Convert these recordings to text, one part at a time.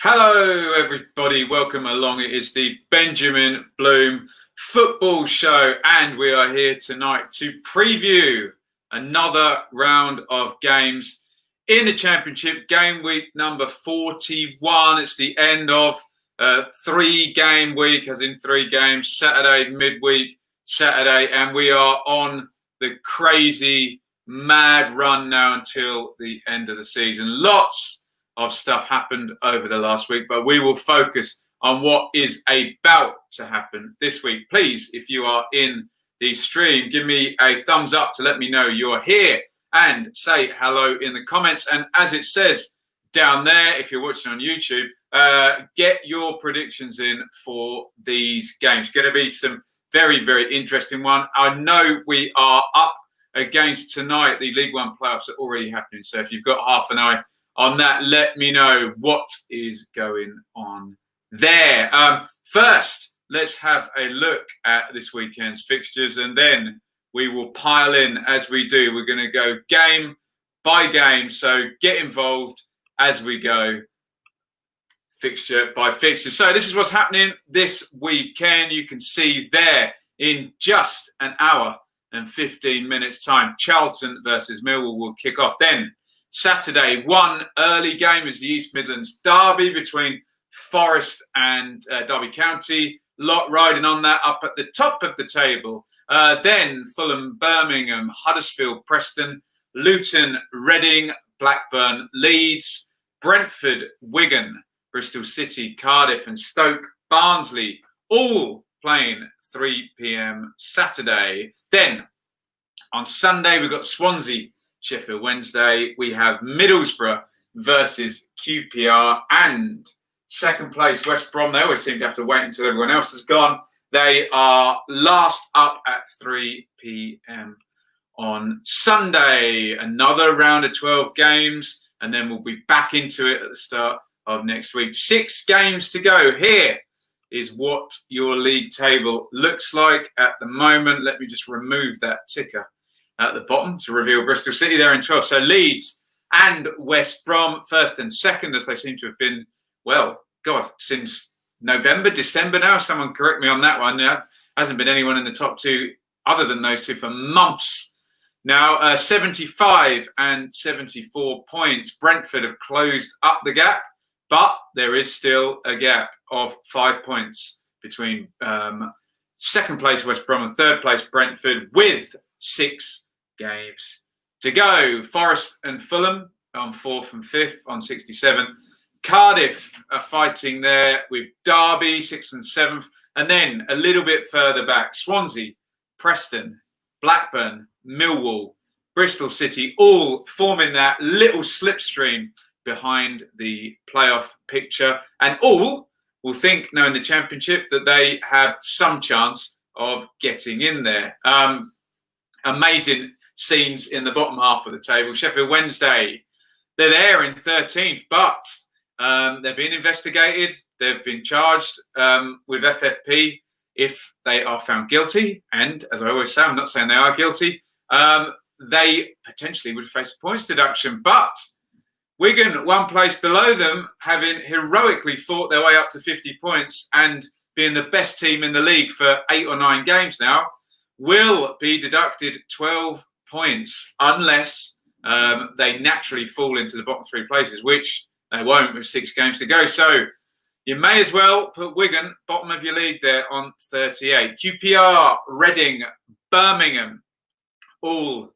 Hello, everybody. Welcome along. It is the Benjamin Bloom Football Show, and we are here tonight to preview another round of games in the Championship, game week number 41. It's the end of three-game week, as in 3 games, Saturday, midweek, Saturday, and we are on the crazy, mad run now until the end of the season. Lots of stuff happened over the last week, but we will focus on what is about to happen this week. Please, if you are in the stream, give me a thumbs up to let me know you're here and say hello in the comments. And as it says down there, if you're watching on YouTube, get your predictions in for these games. Going to be some very, very interesting one. I know we are up against tonight. The League One playoffs are already happening. So if you've got half an eye on that, let me know what is going on there. First, let's have a look at this weekend's fixtures, and then we will pile in as we do. We're going to go game by game, so get involved as we go fixture by fixture. So this is what's happening this weekend. You can see there in just an hour and 15 minutes time, Charlton versus Millwall will kick off. Then Saturday, one early game is the East Midlands derby between Forest and Derby County. Lot riding on that up at the top of the table. Then Fulham, Birmingham, Huddersfield, Preston, Luton, Reading, Blackburn, Leeds, Brentford, Wigan, Bristol City, Cardiff and Stoke, Barnsley, all playing 3 p.m. Saturday. Then on Sunday, we've got Swansea, Sheffield Wednesday. We have Middlesbrough versus QPR, and second place West Brom. They always seem to have to wait until everyone else has gone. They are last up at 3 p.m. on Sunday. Another round of 12 games, and then we'll be back into it at the start of next week. 6 games to go. Here is what your league table looks like at the moment. Let me just remove that ticker at the bottom to reveal Bristol City there in 12. So Leeds and West Brom, first and second, as they seem to have been, well, God, since November, December now. Someone correct me on that one. There hasn't been anyone in the top 2 other than those 2 for months. Now, 75 and 74 points. Brentford have closed up the gap, but there is still a gap of 5 points between second place West Brom and third place Brentford, with 6 games to go. Forest and Fulham on 4th and 5th on 67. Cardiff are fighting there with Derby 6th and 7th, and then a little bit further back, Swansea, Preston, Blackburn, Millwall, Bristol City, all forming that little slipstream behind the playoff picture, and all will think now in the Championship that they have some chance of getting in there. Amazing scenes in the bottom half of the table. Sheffield Wednesday, they're there in 13th, but they're being investigated. They've been charged with FFP if they are found guilty. And as I always say, I'm not saying they are guilty. They potentially would face a points deduction. But Wigan, one place below them, having heroically fought their way up to 50 points and being the best team in the league for 8 or 9 games now, will be deducted 12 points unless they naturally fall into the bottom 3 places, which they won't with 6 games to go. So you may as well put Wigan bottom of your league there on 38. QPR, Reading, Birmingham, all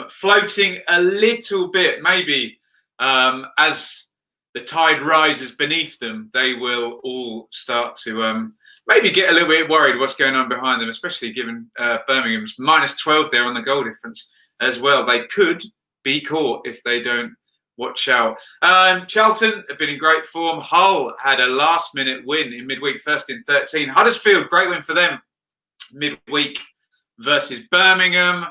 floating a little bit. Maybe as the tide rises beneath them, they will all start to maybe get a little bit worried what's going on behind them, especially given Birmingham's minus 12 there on the goal difference as well. They could be caught if they don't watch out. Charlton have been in great form. Hull had a last-minute win in midweek, first in 13. Huddersfield, great win for them midweek versus Birmingham.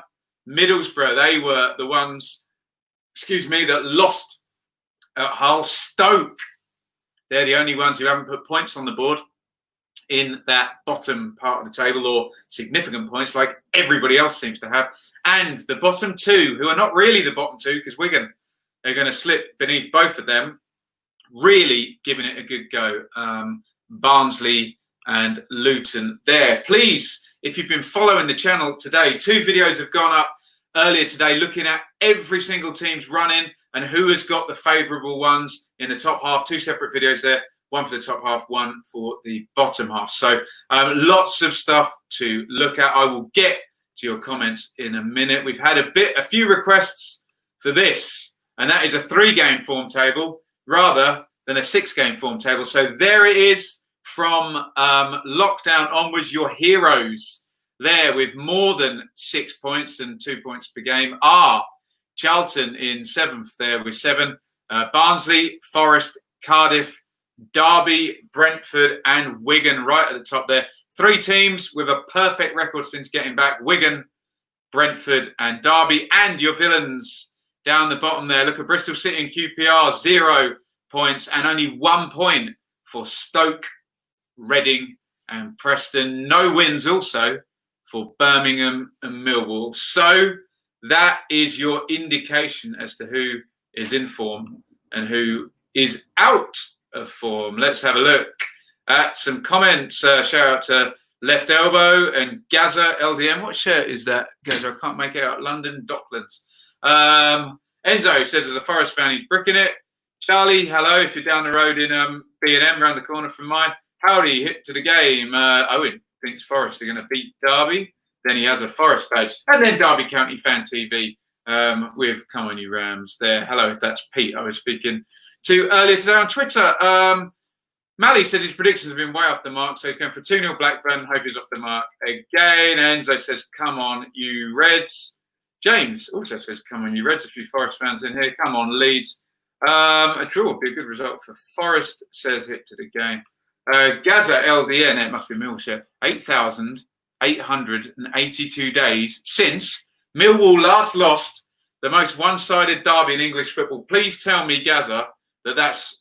Middlesbrough, they were the ones, that lost at Hull. Stoke, they're the only ones who haven't put points on the board in that bottom part of the table, or significant points like everybody else seems to have. And the bottom 2, who are not really the bottom 2, because Wigan, they're going to slip beneath both of them, really giving it a good go. Barnsley and Luton there. Please, if you've been following the channel today, 2 videos have gone up earlier today looking at every single team's run-in and who has got the favourable ones in the top half. 2 separate videos there, one for the top half, one for the bottom half. So lots of stuff to look at. I will get to your comments in a minute. We've had a few requests for this, and that is a 3-game form table rather than a 6-game form table. So there it is from lockdown onwards. Your heroes there with more than 6 points and 2 points per game are Charlton in 7th there with 7. Barnsley, Forest, Cardiff, Derby, Brentford and Wigan right at the top there. 3 teams with a perfect record since getting back. Wigan, Brentford and Derby. And your villains down the bottom there. Look at Bristol City and QPR, 0 points and only 1 point for Stoke, Reading and Preston. No wins also for Birmingham and Millwall. So that is your indication as to who is in form and who is out of form. Let's have a look at some comments. Shout out to Left Elbow and Gaza LDM. What shirt is that, Gaza? I can't make it out. London Docklands. Enzo says, as a Forest fan, he's bricking it. Charlie, hello. If you're down the road in B&M, around the corner from mine. Howdy, hit to the game. Owen thinks Forest are going to beat Derby. Then he has a Forest badge. And then Derby County Fan TV with Come On You Rams there. Hello, if that's Pete I was speaking to earlier today on Twitter. Mally says his predictions have been way off the mark, so he's going for 2-0 Blackburn. Hope he's off the mark again. Enzo says, come on, you Reds. James also says, come on, you Reds. A few Forest fans in here. Come on, Leeds. A draw would be a good result for Forest, says hit to the game. Gaza LDN, it must be Millshire, 8,882 days since Millwall last lost the most one-sided derby in English football. Please tell me, Gaza, that that's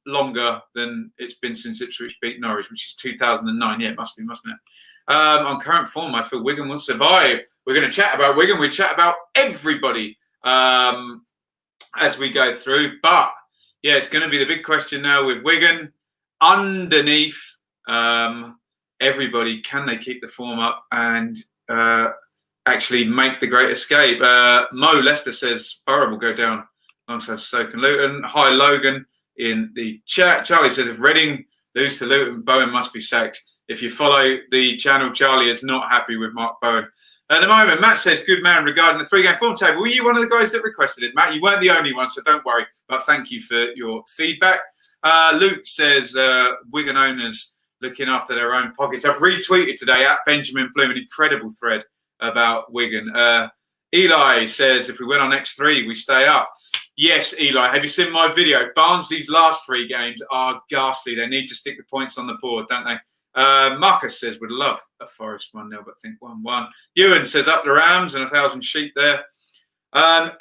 longer than it's been since Ipswich beat Norwich, which is 2009. Yeah, it must be, mustn't it? On current form, I feel Wigan will survive. We're going to chat about Wigan. We chat about everybody as we go through. But, yeah, it's going to be the big question now with Wigan. Underneath everybody, can they keep the form up and actually make the great escape? Mo Leicester says Borough will go down alongside Stoke and Luton. Hi, Logan in the chat. Charlie says if Reading lose to Luton, Bowen must be sacked. If you follow the channel, Charlie is not happy with Mark Bowen. At the moment, Matt says, good man regarding the 3-game form table. Were you one of the guys that requested it, Matt? You weren't the only one, so don't worry. But thank you for your feedback. Luke says, Wigan owners looking after their own pockets. I've retweeted today at Benjamin Bloom an incredible thread about Wigan. Eli says, if we win our next 3, we stay up. Yes, Eli, have you seen my video? Barnsley's last 3 games are ghastly. They need to stick the points on the board, don't they? Marcus says, would love a Forest 1-0, but think 1-1. Ewan says, up the Rams and 1,000 sheep there.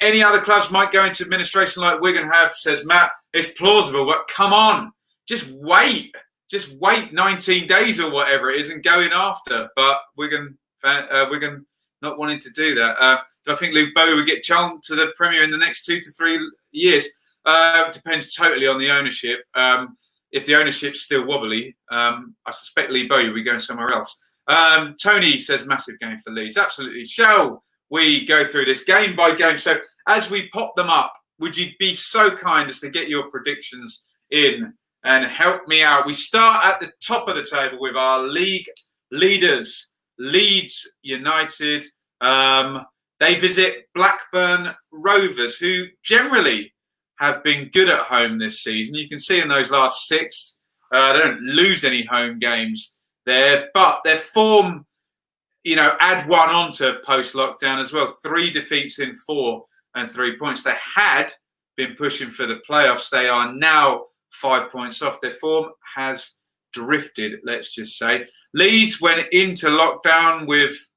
Any other clubs might go into administration like Wigan have, says Matt. It's plausible, but come on. Just wait. Just wait 19 days or whatever it is and go in after. But Wigan not wanting to do that. Do I think Luke Bowie would get Charlton to the Premier in the next 2 to 3 years? Depends totally on the ownership. If the ownership's still wobbly, I suspect Lee Bowie will be going somewhere else. Tony says massive game for Leeds. Absolutely. Shall we go through this game by game? So as we pop them up, would you be so kind as to get your predictions in and help me out? We start at the top of the table with our league leaders, Leeds United. They visit Blackburn Rovers, who generally have been good at home this season. You can see in those last 6, they don't lose any home games there, but their form, you know, add one on to post-lockdown as well. 3 defeats in 4 and 3 points. They had been pushing for the playoffs. They are now 5 points off. Their form has drifted, let's just say. Leeds went into lockdown with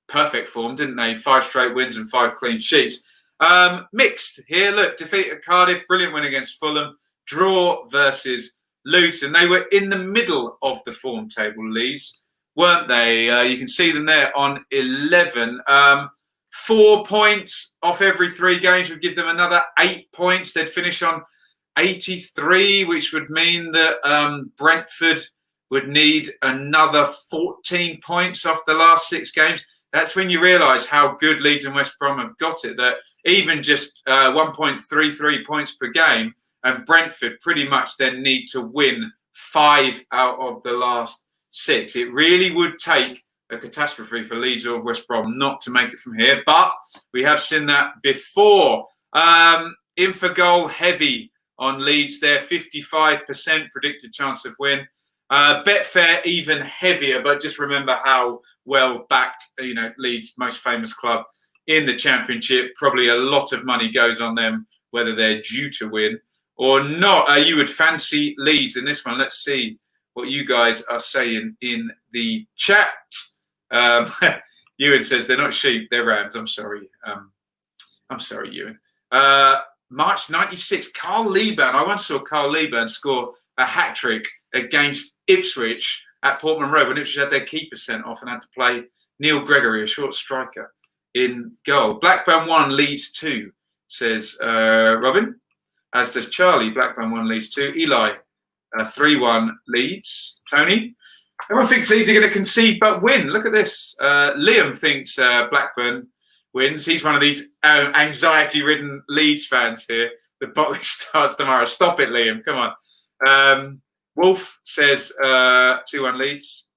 perfect form, didn't they? 5 straight wins and 5 clean sheets. Mixed here. Look, defeat at Cardiff, brilliant win against Fulham, draw versus Luton. They were in the middle of the form table, Leeds, weren't they? You can see them there on 11. 4 points off every 3 games would give them another 8 points. They'd finish on 83, which would mean that Brentford would need another 14 points off the last 6 games. That's when you realise how good Leeds and West Brom have got it, that even just 1.33 points per game, and Brentford pretty much then need to win 5 out of the last 6. It really would take a catastrophe for Leeds or West Brom not to make it from here, but we have seen that before. In for goal, heavy on Leeds there, 55% predicted chance of win. Betfair even heavier, but just remember how well backed, Leeds, most famous club in the Championship. Probably a lot of money goes on them, whether they're due to win or not. You would fancy Leeds in this one. Let's see what you guys are saying in the chat. Ewan says they're not sheep, they're rams. I'm sorry. I'm sorry, Ewan. March 96, Carl Leeburn. I once saw Carl Leeburn score a hat-trick against Ipswich at Portman Road when Ipswich had their keeper sent off and had to play Neil Gregory, a short striker, in goal. Blackburn 1, Leeds 2, says Robin. As does Charlie. Blackburn 1, Leeds 2. Eli, 3-1 Leeds. Tony? Everyone thinks Leeds are going to concede but win. Look at this. Liam thinks Blackburn wins. He's one of these anxiety-ridden Leeds fans here. The bottling starts tomorrow. Stop it, Liam. Come on. Wolf says 2-1 Leeds.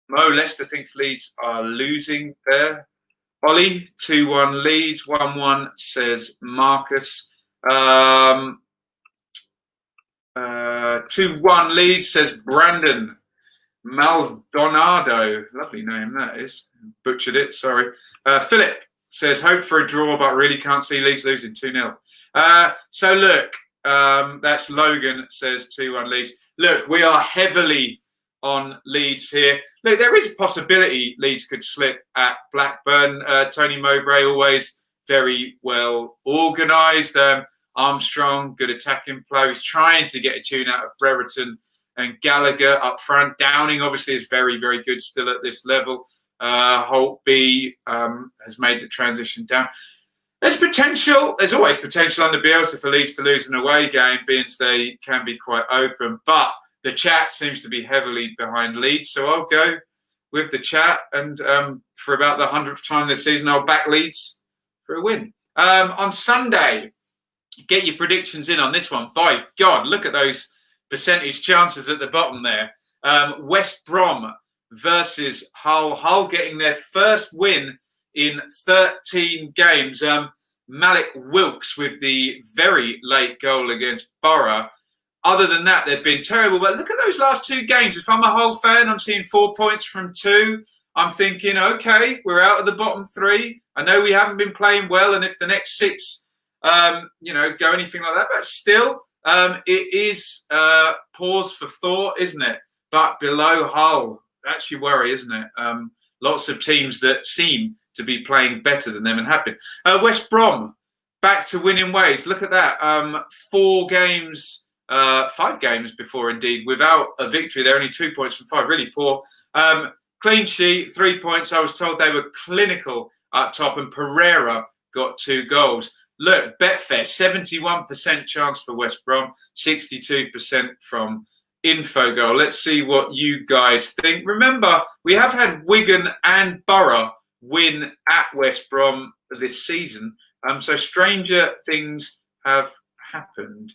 Mo Leicester thinks Leeds are losing there. Ollie, 2-1 Leeds. 1-1 says Marcus. 2-1 Leeds says Brandon. Maldonado. Lovely name that is. Butchered it, sorry. Philip says hope for a draw, but really can't see Leeds losing 2-0. So look, that's Logan says 2-1 Leeds. Look, we are heavily on Leeds here. Look, there is a possibility Leeds could slip at Blackburn. Tony Mowbray, always very well organised. Armstrong, good attacking play. He's trying to get a tune out of Brereton and Gallagher up front. Downing obviously is very, very good still at this level. Holtby has made the transition down. There's potential. There's always potential under Bielsa for Leeds to lose an away game, being they can be quite open. But the chat seems to be heavily behind Leeds, so I'll go with the chat. And for about the 100th time this season, I'll back Leeds for a win. On Sunday, get your predictions in on this one. By God, look at those percentage chances at the bottom there. West Brom versus Hull. Hull getting their first win in 13 games. Malik Wilkes with the very late goal against Borough. Other than that, they've been terrible. But look at those last 2 games. If I'm a Hull fan, I'm seeing 4 points from 2. I'm thinking, okay, we're out of the bottom 3. I know we haven't been playing well, and if the next 6, go anything like that, but still, it is pause for thought, isn't it? But below Hull, that's your worry, isn't it? Lots of teams that seem to be playing better than them and have been. West Brom, back to winning ways. Look at that. 5 games before, indeed, without a victory. They're only 2 points from 5. Really poor. Clean sheet, 3 points. I was told they were clinical up top, and Pereira got 2 goals. Look, Betfair, 71% chance for West Brom, 62% from Infogol. Let's see what you guys think. Remember, we have had Wigan and Borough win at West Brom this season. So stranger things have happened.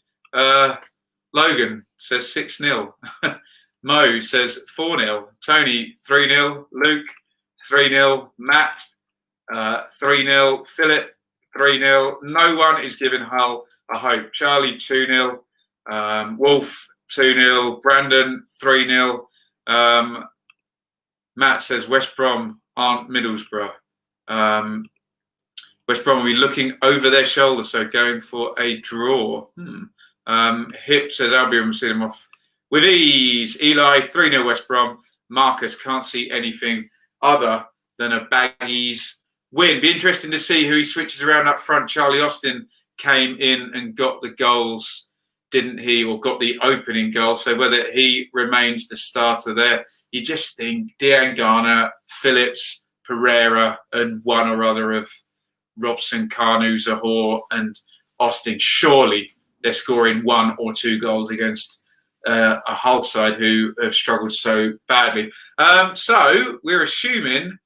Logan says 6-0. Mo says 4-0. Tony, 3-0. Luke, 3-0. Matt, 3-0. Philip, 3-0. No one is giving Hull a hope. Charlie, 2-0. Wolf, 2-0. Brandon, 3-0. Matt says West Brom aren't Middlesbrough. West Brom will be looking over their shoulder, so going for a draw. Hip says Albion will see them off with ease. Eli, 3-0 West Brom. Marcus, can't see anything other than a Baggies win. Be interesting to see who he switches around up front. Charlie Austin came in and got the goals, didn't he? Or got the opening goal. So whether he remains the starter there, you just think Diangana, Phillips, Pereira, and one or other of Robson, Carnu, Zahor, and Austin. Surely they're scoring 1 or 2 goals against a Hull side who have struggled so badly. So we're assuming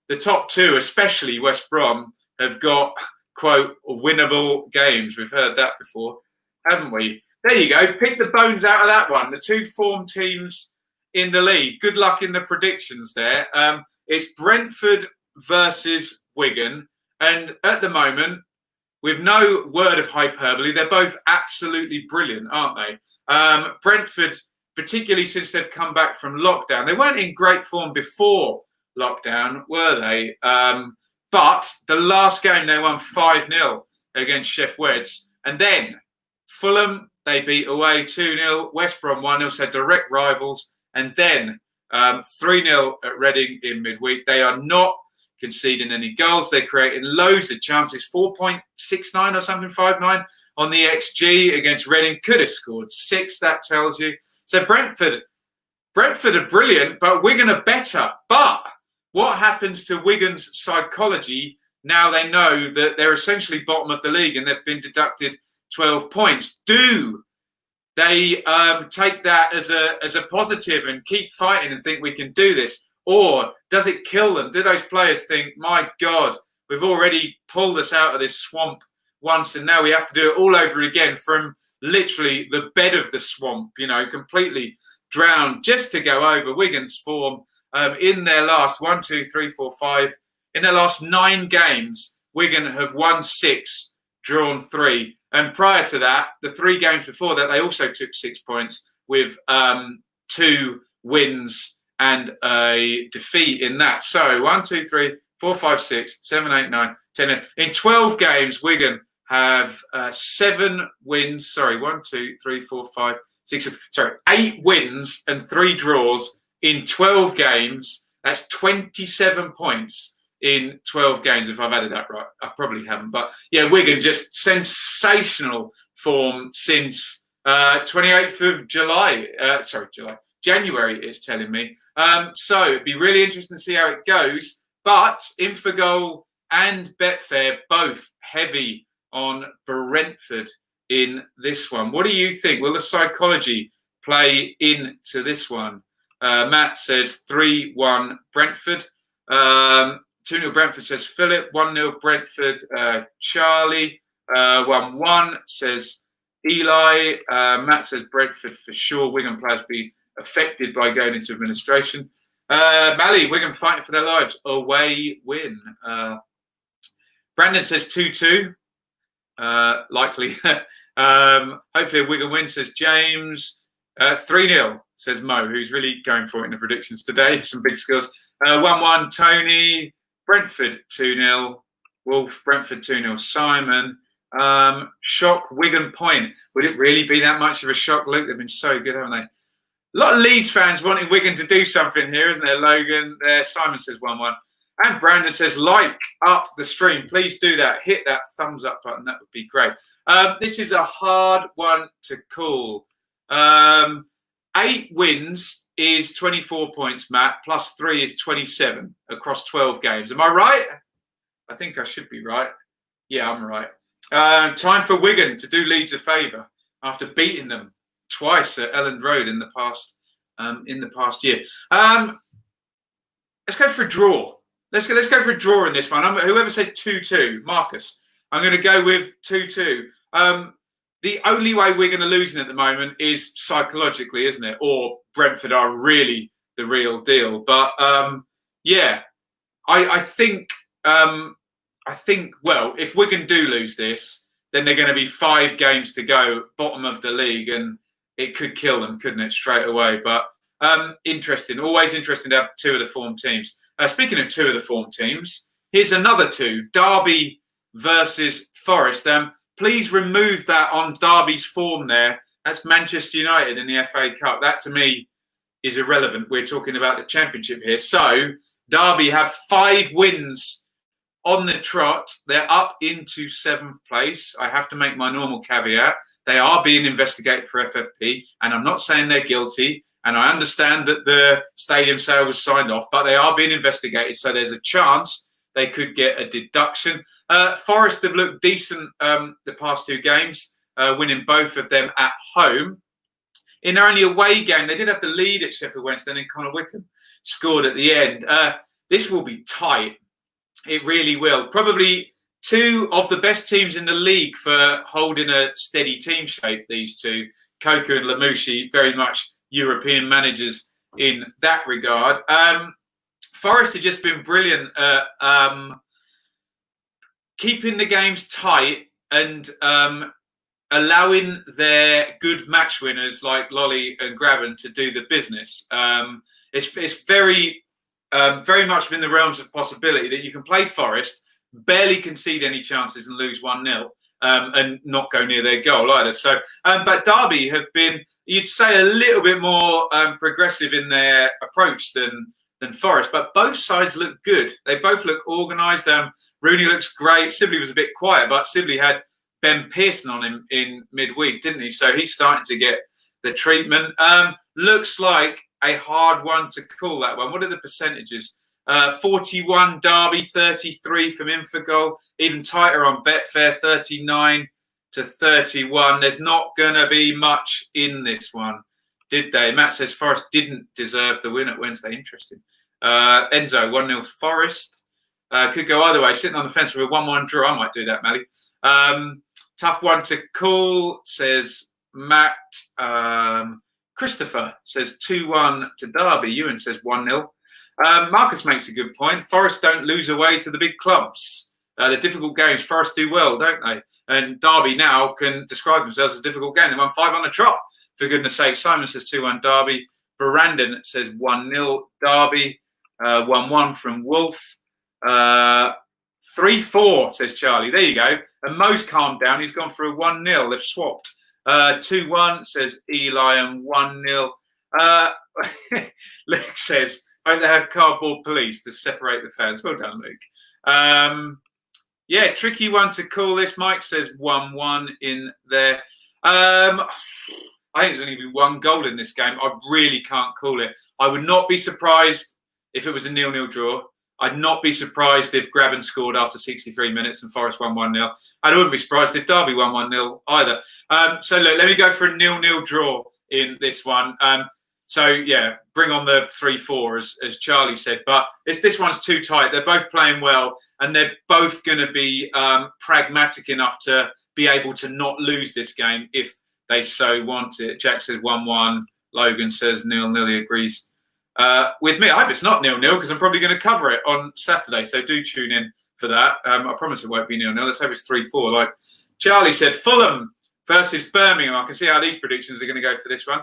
the top 2, especially West Brom, have got, quote, winnable games. We've heard that before, haven't we? There you go. Pick the bones out of that one. The 2 form teams in the league. Good luck in the predictions there. It's Brentford versus Wigan. And at the moment, with no word of hyperbole, they're both absolutely brilliant, aren't they? Brentford, particularly since they've come back from lockdown, they weren't in great form before lockdown, were they? But the last game they won 5-0 against Sheff Wed. And then Fulham, they beat away 2-0. West Brom 1-0, so direct rivals. And then 3-0 at Reading in midweek. They are not conceding any goals. They're creating loads of chances, 4.69 or something, 5.9 on the XG against Reading. Could have scored 6, that tells you. So Brentford are brilliant, but Wigan are better. But what happens to Wigan's psychology now they know that they're essentially bottom of the league and they've been deducted 12 points? Do they take that as a positive and keep fighting and think we can do this? Or does it kill them? Do those players think, my God, we've already pulled us out of this swamp once and now we have to do it all over again from literally the bed of the swamp, completely drowned just to go over? Wigan's form in their last in their last 9 games, Wigan have won 6, drawn 3. And prior to that, the 3 games before that, they also took 6 points with 2 wins and a defeat in that. So 1, 2, 3, 4, 5, 6, 7, 8, 9, 10. In 12 games, Wigan have 7 wins. Sorry, 1, 2, 3, 4, 5, 6. Sorry, 8 wins and 3 draws in 12 games. That's 27 points in 12 games, if I've added that right. I probably haven't. But yeah, Wigan just sensational form since 28th of July. January, it's telling me. So it'd be really interesting to see how it goes. But Infogol and Betfair both heavy on Brentford in this one. What do you think? Will the psychology play into this one? Matt says 3-1 Brentford. 2-0 Brentford says Philip. 1-0 Brentford. Charlie. 1-1 says Eli. Matt says Brentford for sure. Wigan players be affected by going into administration. Mally, Wigan fighting for their lives. Away win. Brandon says 2-2. Likely. Hopefully a Wigan win, says James. 3-0, says Mo, who's really going for it in the predictions today. Some big scores. 1-1 Tony. Brentford 2-0. Wolf. Brentford 2-0 Simon. Shock Wigan point. Would it really be that much of a shock, Luke? They've been so good, haven't they? A lot of Leeds fans wanting Wigan to do something here, isn't there? Logan. Simon says 1-1. And Brandon says, like up the stream. Please do that. Hit that thumbs up button. That would be great. This is a hard one to call. 8 wins is 24 points, Matt. Plus 3 is 27 across 12 games. Am I right? I think I should be right. Yeah, I'm right. Time for Wigan to do Leeds a favour after beating them twice at Elland Road in the past year. Let's go for a draw. Let's go for a draw in this one. Whoever said 2-2, Marcus. I'm going to go with 2-2. The only way we're going to losing at the moment is psychologically, isn't it? Or Brentford are really the real deal. But yeah, I think. Well, if Wigan do lose this, then they're going to be 5 games to go, bottom of the league, and it could kill them, couldn't it, straight away? But interesting. Always interesting to have 2 of the form teams. Speaking of 2 of the form teams, here's another 2: Derby versus Forest. Please remove that on Derby's form there. That's Manchester United in the FA Cup. That, to me, is irrelevant. We're talking about the Championship here. So, Derby have 5 wins on the trot. They're up into 7th place. I have to make my normal caveat. They are being investigated for FFP, and I'm not saying they're guilty. And I understand that the stadium sale was signed off, but they are being investigated. So there's a chance they could get a deduction. Forest have looked decent the past 2 games. winning both of them at home. In their only away game, they did have the lead at Sheffield Wednesday, and then Connor Wickham scored at the end. This will be tight. It really will. Probably two of the best teams in the league for holding a steady team shape, these two. Coker and Lamouchi, very much European managers in that regard. Forest have just been brilliant at keeping the games tight and allowing their good match winners like Lolly and Graben to do the business. It's very much within the realms of possibility that you can play Forest, barely concede any chances and lose 1-0 and not go near their goal either. So, but Derby have been, you'd say, a little bit more progressive in their approach than Forest, but both sides look good. They both look organised. Rooney looks great. Sibley was a bit quiet, but Sibley had Ben Pearson on him in midweek, didn't he? So he's starting to get the treatment. Looks like a hard one to call, that one. What are the percentages? 41 Derby, 33 from Infogol. Even tighter on Betfair, 39 to 31. There's not going to be much in this one, did they? Matt says Forest didn't deserve the win at Wednesday. Interesting. Enzo, 1-0 Forest. Could go either way. Sitting on the fence with a 1-1 draw. I might do that, Mally. Tough one to call, says Matt. Christopher says 2-1 to Derby. Ewan says 1-0. Marcus makes a good point. Forest don't lose away to the big clubs. The difficult games, Forest do well, don't they? And Derby now can describe themselves as a difficult game. They won 5 on the trot, for goodness sake. Simon says 2-1 Derby. Brandon says 1-0 Derby. 1-1 from Wolf. 3-4, says Charlie. There you go. And Mo's calmed down. He's gone for a 1-0. They've swapped. 2-1, says Eli, and 1-0. Luke says, I hope they have cardboard police to separate the fans. Well done, Luke. Yeah, tricky one to call this. Mike says 1-1 in there. I think there's only been one goal in this game. I really can't call it. I would not be surprised if it was a 0-0 draw. I'd not be surprised if Graben scored after 63 minutes and Forest won 1-0. I wouldn't be surprised if Derby won 1-0 either. So look, let me go for a 0-0 draw in this one. So yeah, bring on the 3-4 as Charlie said. But this one's too tight. They're both playing well, and they're both going to be pragmatic enough to be able to not lose this game if they so want it. Jack says 1-1. Logan says 0-0. He agrees with me. I hope it's not 0-0 because I'm probably going to cover it on Saturday. So do tune in for that. I promise it won't be 0-0. Let's hope it's 3-4. Like Charlie said, Fulham versus Birmingham. I can see how these predictions are going to go for this one.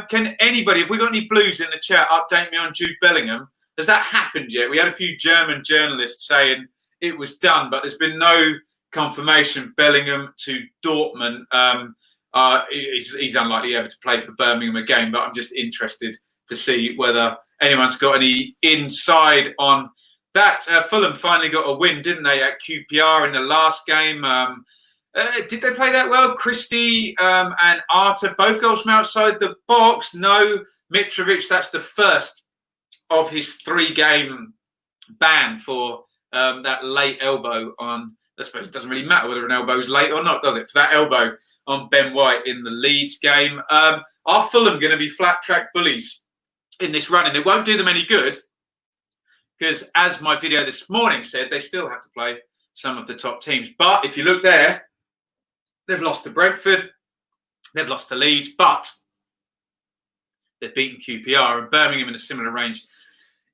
Can anybody, if we got any Blues in the chat, update me on Jude Bellingham? Has that happened yet? We had a few German journalists saying it was done, but there's been no confirmation. Bellingham to Dortmund. He's unlikely ever to play for Birmingham again, but I'm just interested to see whether anyone's got any inside on that. Fulham finally got a win, didn't they, at QPR in the last game? Did they play that well? Krissy and Arta, both goals from outside the box. No, Mitrovic, that's the first of his 3-game ban for that late elbow on, I suppose it doesn't really matter whether an elbow's late or not, does it? For that elbow on Ben White in the Leeds game. Are Fulham going to be flat track bullies in this run? And it won't do them any good because, as my video this morning said, they still have to play some of the top teams. But if you look there, they've lost to Brentford, they've lost to Leeds, but they've beaten QPR and Birmingham in a similar range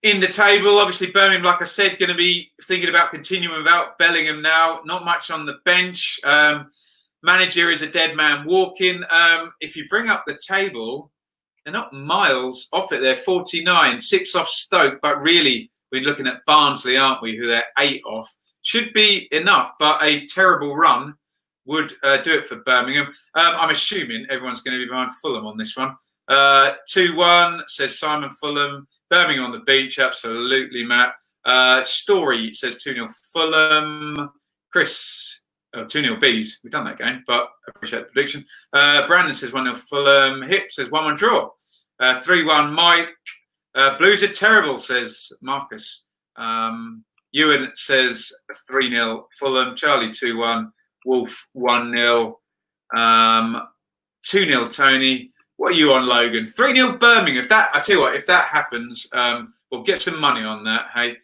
in the table. Obviously, Birmingham, like I said, going to be thinking about continuing without Bellingham now. Not much on the bench. Manager is a dead man walking. If you bring up the table, they're not miles off it. They're 49, 6 off Stoke, but really we're looking at Barnsley, aren't we, who they're 8 off. Should be enough, but a terrible run would do it for Birmingham. I'm assuming everyone's going to be behind Fulham on this one. 2-1, says Simon. Fulham. Birmingham on the beach, absolutely, Matt. Story says 2-0 Fulham. Chris, 2-0 Bees. We've done that game, but I appreciate the prediction. Brandon says 1-0 Fulham. Hip says 1-1 draw. 3-1 Mike. Blues are terrible, says Marcus. Ewan says 3-0 Fulham. Charlie 2-1. Wolf 1-0. 2-0 Tony. What are you on, Logan? 3-0 Birmingham. I tell you what, if that happens, we'll get some money on that. Hey,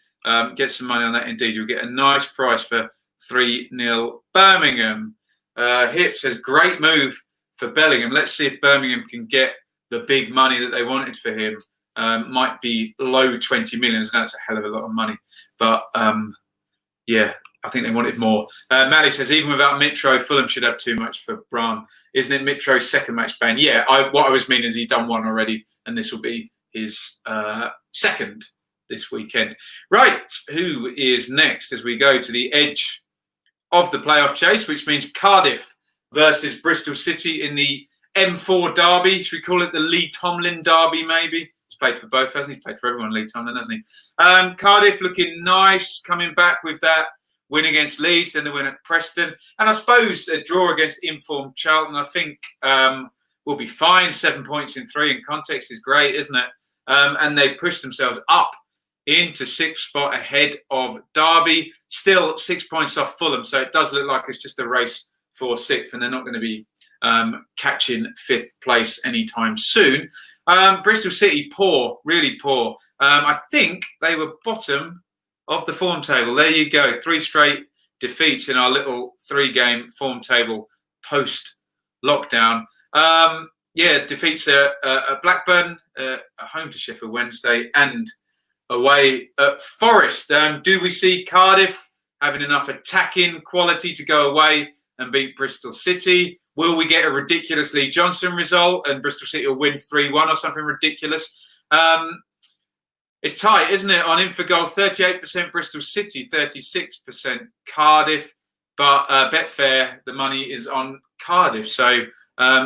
get some money on that indeed. You'll get a nice price for 3-0 Birmingham. Hip says, great move for Bellingham. Let's see if Birmingham can get the big money that they wanted for him. Might be low 20 million. So that's a hell of a lot of money. But yeah, I think they wanted more. Mally says, even without Mitro, Fulham should have too much for Bram. Isn't it Mitro's second match ban? Yeah, what I was meaning is he's done one already, and this will be his second this weekend. Right, who is next as we go to the edge of the playoff chase, which means Cardiff versus Bristol City in the M4 derby. Should we call it the Lee Tomlin derby, maybe? He's played for both, hasn't he? Played for everyone, Lee Tomlin, hasn't he? Cardiff looking nice, coming back with that win against Leeds, then the win at Preston. And I suppose a draw against informed Charlton, I think, will be fine. 7 points in 3 in context is great, isn't it? And they've pushed themselves up into 6th spot ahead of Derby. Still 6 points off Fulham, so it does look like it's just a race for 6th, and they're not going to be catching 5th place anytime soon. Bristol City, poor, really poor. I think they were bottom of the form table. There you go. 3 straight defeats in our little 3-game form table post-lockdown. Yeah, defeats at Blackburn, at home to Sheffield Wednesday, and away at Forest. Do we see Cardiff having enough attacking quality to go away and beat Bristol City? Will we get a ridiculous Lee Johnson result and Bristol City will win 3-1 or something ridiculous? It's tight, isn't it? On Infogol, 38% Bristol City, 36% Cardiff. But Betfair, the money is on Cardiff. So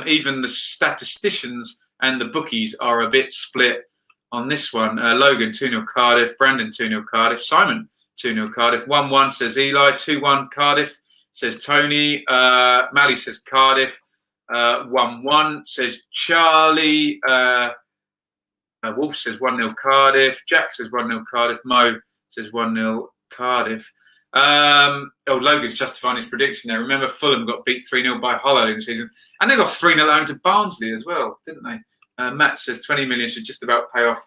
even the statisticians and the bookies are a bit split on this one. Logan, 2-0 Cardiff. Brandon, 2-0 Cardiff. Simon, 2-0 Cardiff. 1-1 says Eli. 2-1 Cardiff says Tony. Mally says Cardiff. 1-1 says Charlie. Wolf says 1-0 Cardiff. Jack says 1-0 Cardiff. Mo says 1-0 Cardiff. Logan's justifying his prediction there. Remember, Fulham got beat 3-0 by Hull in the season. And they got 3-0 home to Barnsley as well, didn't they? Matt says 20 million should just about pay off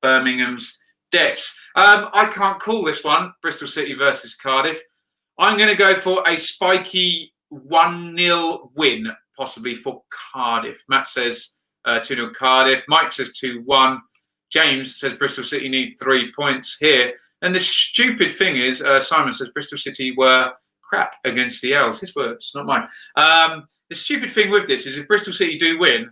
Birmingham's debts. I can't call this one, Bristol City versus Cardiff. I'm going to go for a spiky 1-0 win, possibly for Cardiff. Matt says 2-0 Cardiff. Mike says 2-1. James says Bristol City need 3 points here. And the stupid thing is, Simon says Bristol City were crap against the Owls. His words, not mine. The stupid thing with this is if Bristol City do win,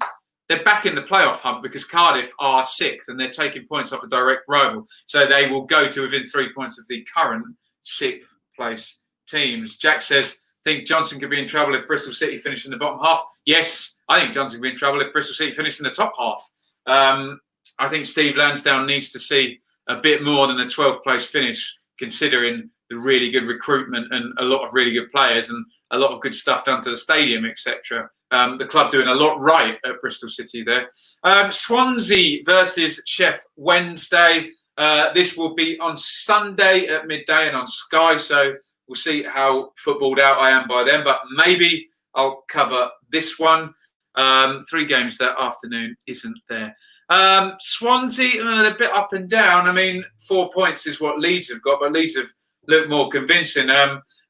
they're back in the playoff hunt because Cardiff are 6th and they're taking points off a direct rival. So they will go to within 3 points of the current 6th place teams. Jack says, think Johnson could be in trouble if Bristol City finish in the bottom half. Yes, I think Johnson could be in trouble if Bristol City finish in the top half. I think Steve Lansdowne needs to see a bit more than a 12th place finish, considering the really good recruitment and a lot of really good players and a lot of good stuff done to the stadium, etc. The club doing a lot right at Bristol City there. Swansea versus Sheff Wednesday. This will be on Sunday at midday and on Sky, so we'll see how footballed out I am by then, but maybe I'll cover this one. 3 games that afternoon isn't there. Swansea, they're a bit up and down. I mean, 4 points is what Leeds have got, but Leeds have looked more convincing.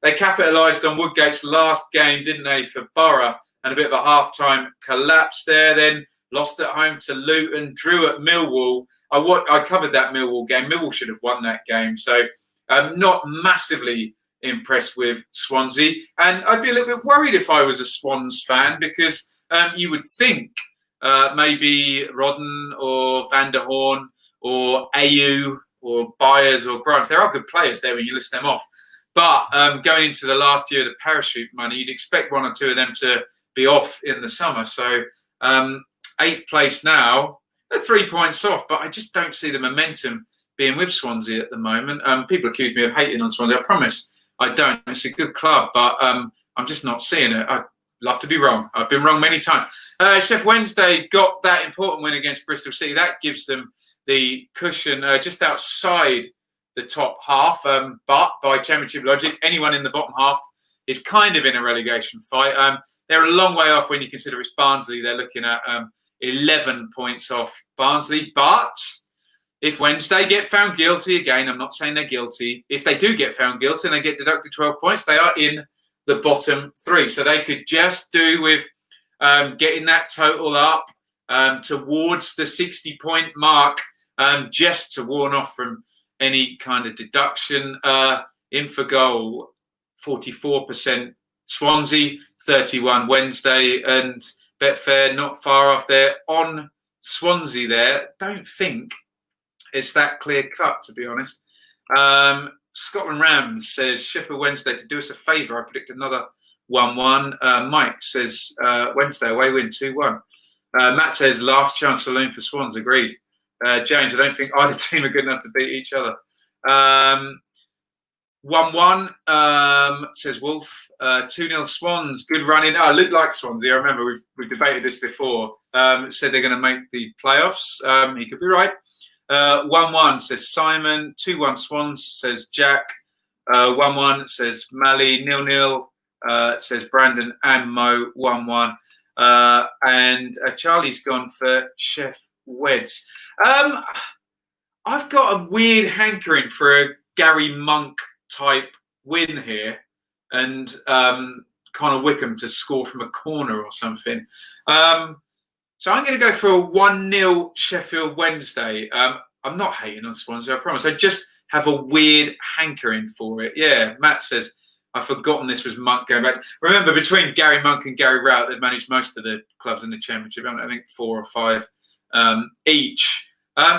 They capitalised on Woodgate's last game, didn't they, for Borough, and a bit of a half-time collapse there. Then lost at home to Luton, drew at Millwall. I covered that Millwall game. Millwall should have won that game. So not massively impressed with Swansea. And I'd be a little bit worried if I was a Swans fan because you would think maybe Rodden or Van der Horn or Ayew or Byers or Grimes. There are good players there when you list them off. But going into the last year of the parachute money, you'd expect 1 or 2 of them to be off in the summer. So 8th place now, they're 3 points off, but I just don't see the momentum being with Swansea at the moment. People accuse me of hating on Swansea. I promise I don't. It's a good club, but I'm just not seeing it. I'd love to be wrong. I've been wrong many times. Sheff Wednesday got that important win against Bristol City. That gives them the cushion just outside the top half. But by championship logic, anyone in the bottom half is kind of in a relegation fight. they're a long way off when you consider it's Barnsley. They're looking at 11 points off Barnsley. But if Wednesday get found guilty, again, I'm not saying they're guilty. If they do get found guilty and they get deducted 12 points, they are in the bottom 3. So they could just do with getting that total up towards the 60-point mark, just to warn off from any kind of deduction. In for goal, 44% Swansea, 31 Wednesday, and Betfair not far off there on Swansea there. Don't think it's that clear cut, to be honest. Scotland Rams says Sheff Wednesday to do us a favour. I predict another 1-1. Mike says Wednesday away win 2-1. Matt says last chance saloon for Swans. Agreed. James, I don't think either team are good enough to beat each other. 1-1 says Wolf. 2-0 Swans. Good running. Oh, Luke likes Swansea. I remember we've debated this before. Said they're going to make the playoffs. He could be right. 1-1 says Simon. 2-1 Swans says Jack. 1-1 says Mally. 0-0 says Brandon and Mo. 1-1. And Charlie's gone for Sheff Wed. I've got a weird hankering for a Gary Monk type win here, and Connor Wickham to score from a corner or something. So I'm going to go for a 1-0 Sheffield Wednesday. I'm not hating on Swansea, I promise. I just have a weird hankering for it. Yeah, Matt says, I've forgotten this was Monk going back. Remember, between Gary Monk and Gary Rout, they've managed most of the clubs in the Championship. I think 4 or 5 each.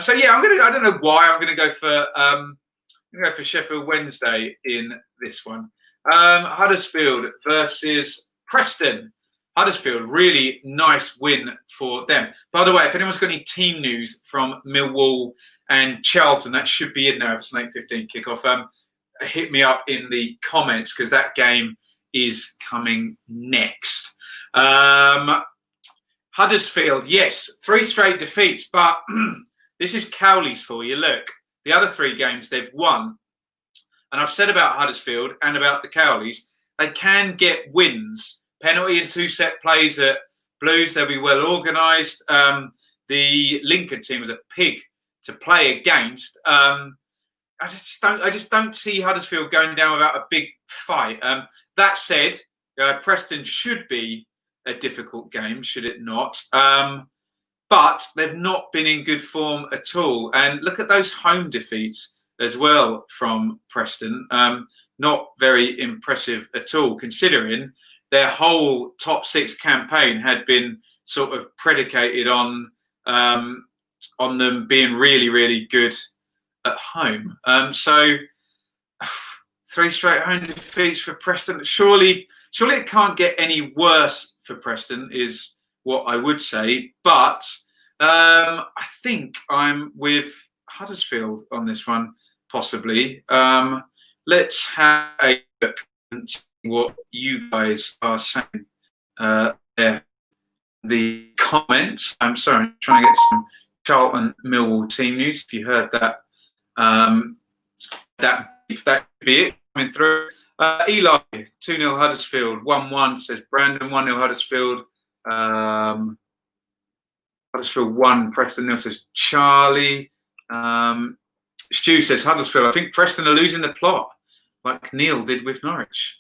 So yeah, I don't know why I'm going to go for Sheffield Wednesday in this one. Huddersfield versus Preston. Huddersfield, really nice win for them. By the way, if anyone's got any team news from Millwall and Charlton, that should be in there if it's an 8:15 kickoff. Hit me up in the comments because that game is coming next. Huddersfield, yes, 3 straight defeats, but this is Cowley's for you. Look, the other 3 games they've won. And I've said about Huddersfield and about the Cowleys, they can get wins. Penalty and 2 set plays at Blues, they'll be well organised. The Lincoln team was a pig to play against. I just don't see Huddersfield going down without a big fight. That said, Preston should be a difficult game, should it not? But they've not been in good form at all. And look at those home defeats as well from Preston. Not very impressive at all, considering their whole top 6 campaign had been sort of predicated on them being really, really good at home. So 3 straight home defeats for Preston. Surely it can't get any worse for Preston, is what I would say. But I think I'm with Huddersfield on this one, possibly. Let's have a look and see what you guys are saying there. The comments. I'm sorry, I'm trying to get some Charlton Millwall team news. If you heard that, that could be it coming through. Eli, 2-0 Huddersfield, 1-1 says Brandon, 1-0 Huddersfield. Huddersfield 1, Preston 0 says Charlie. Stu says Huddersfield, I think Preston are losing the plot, like Neil did with Norwich.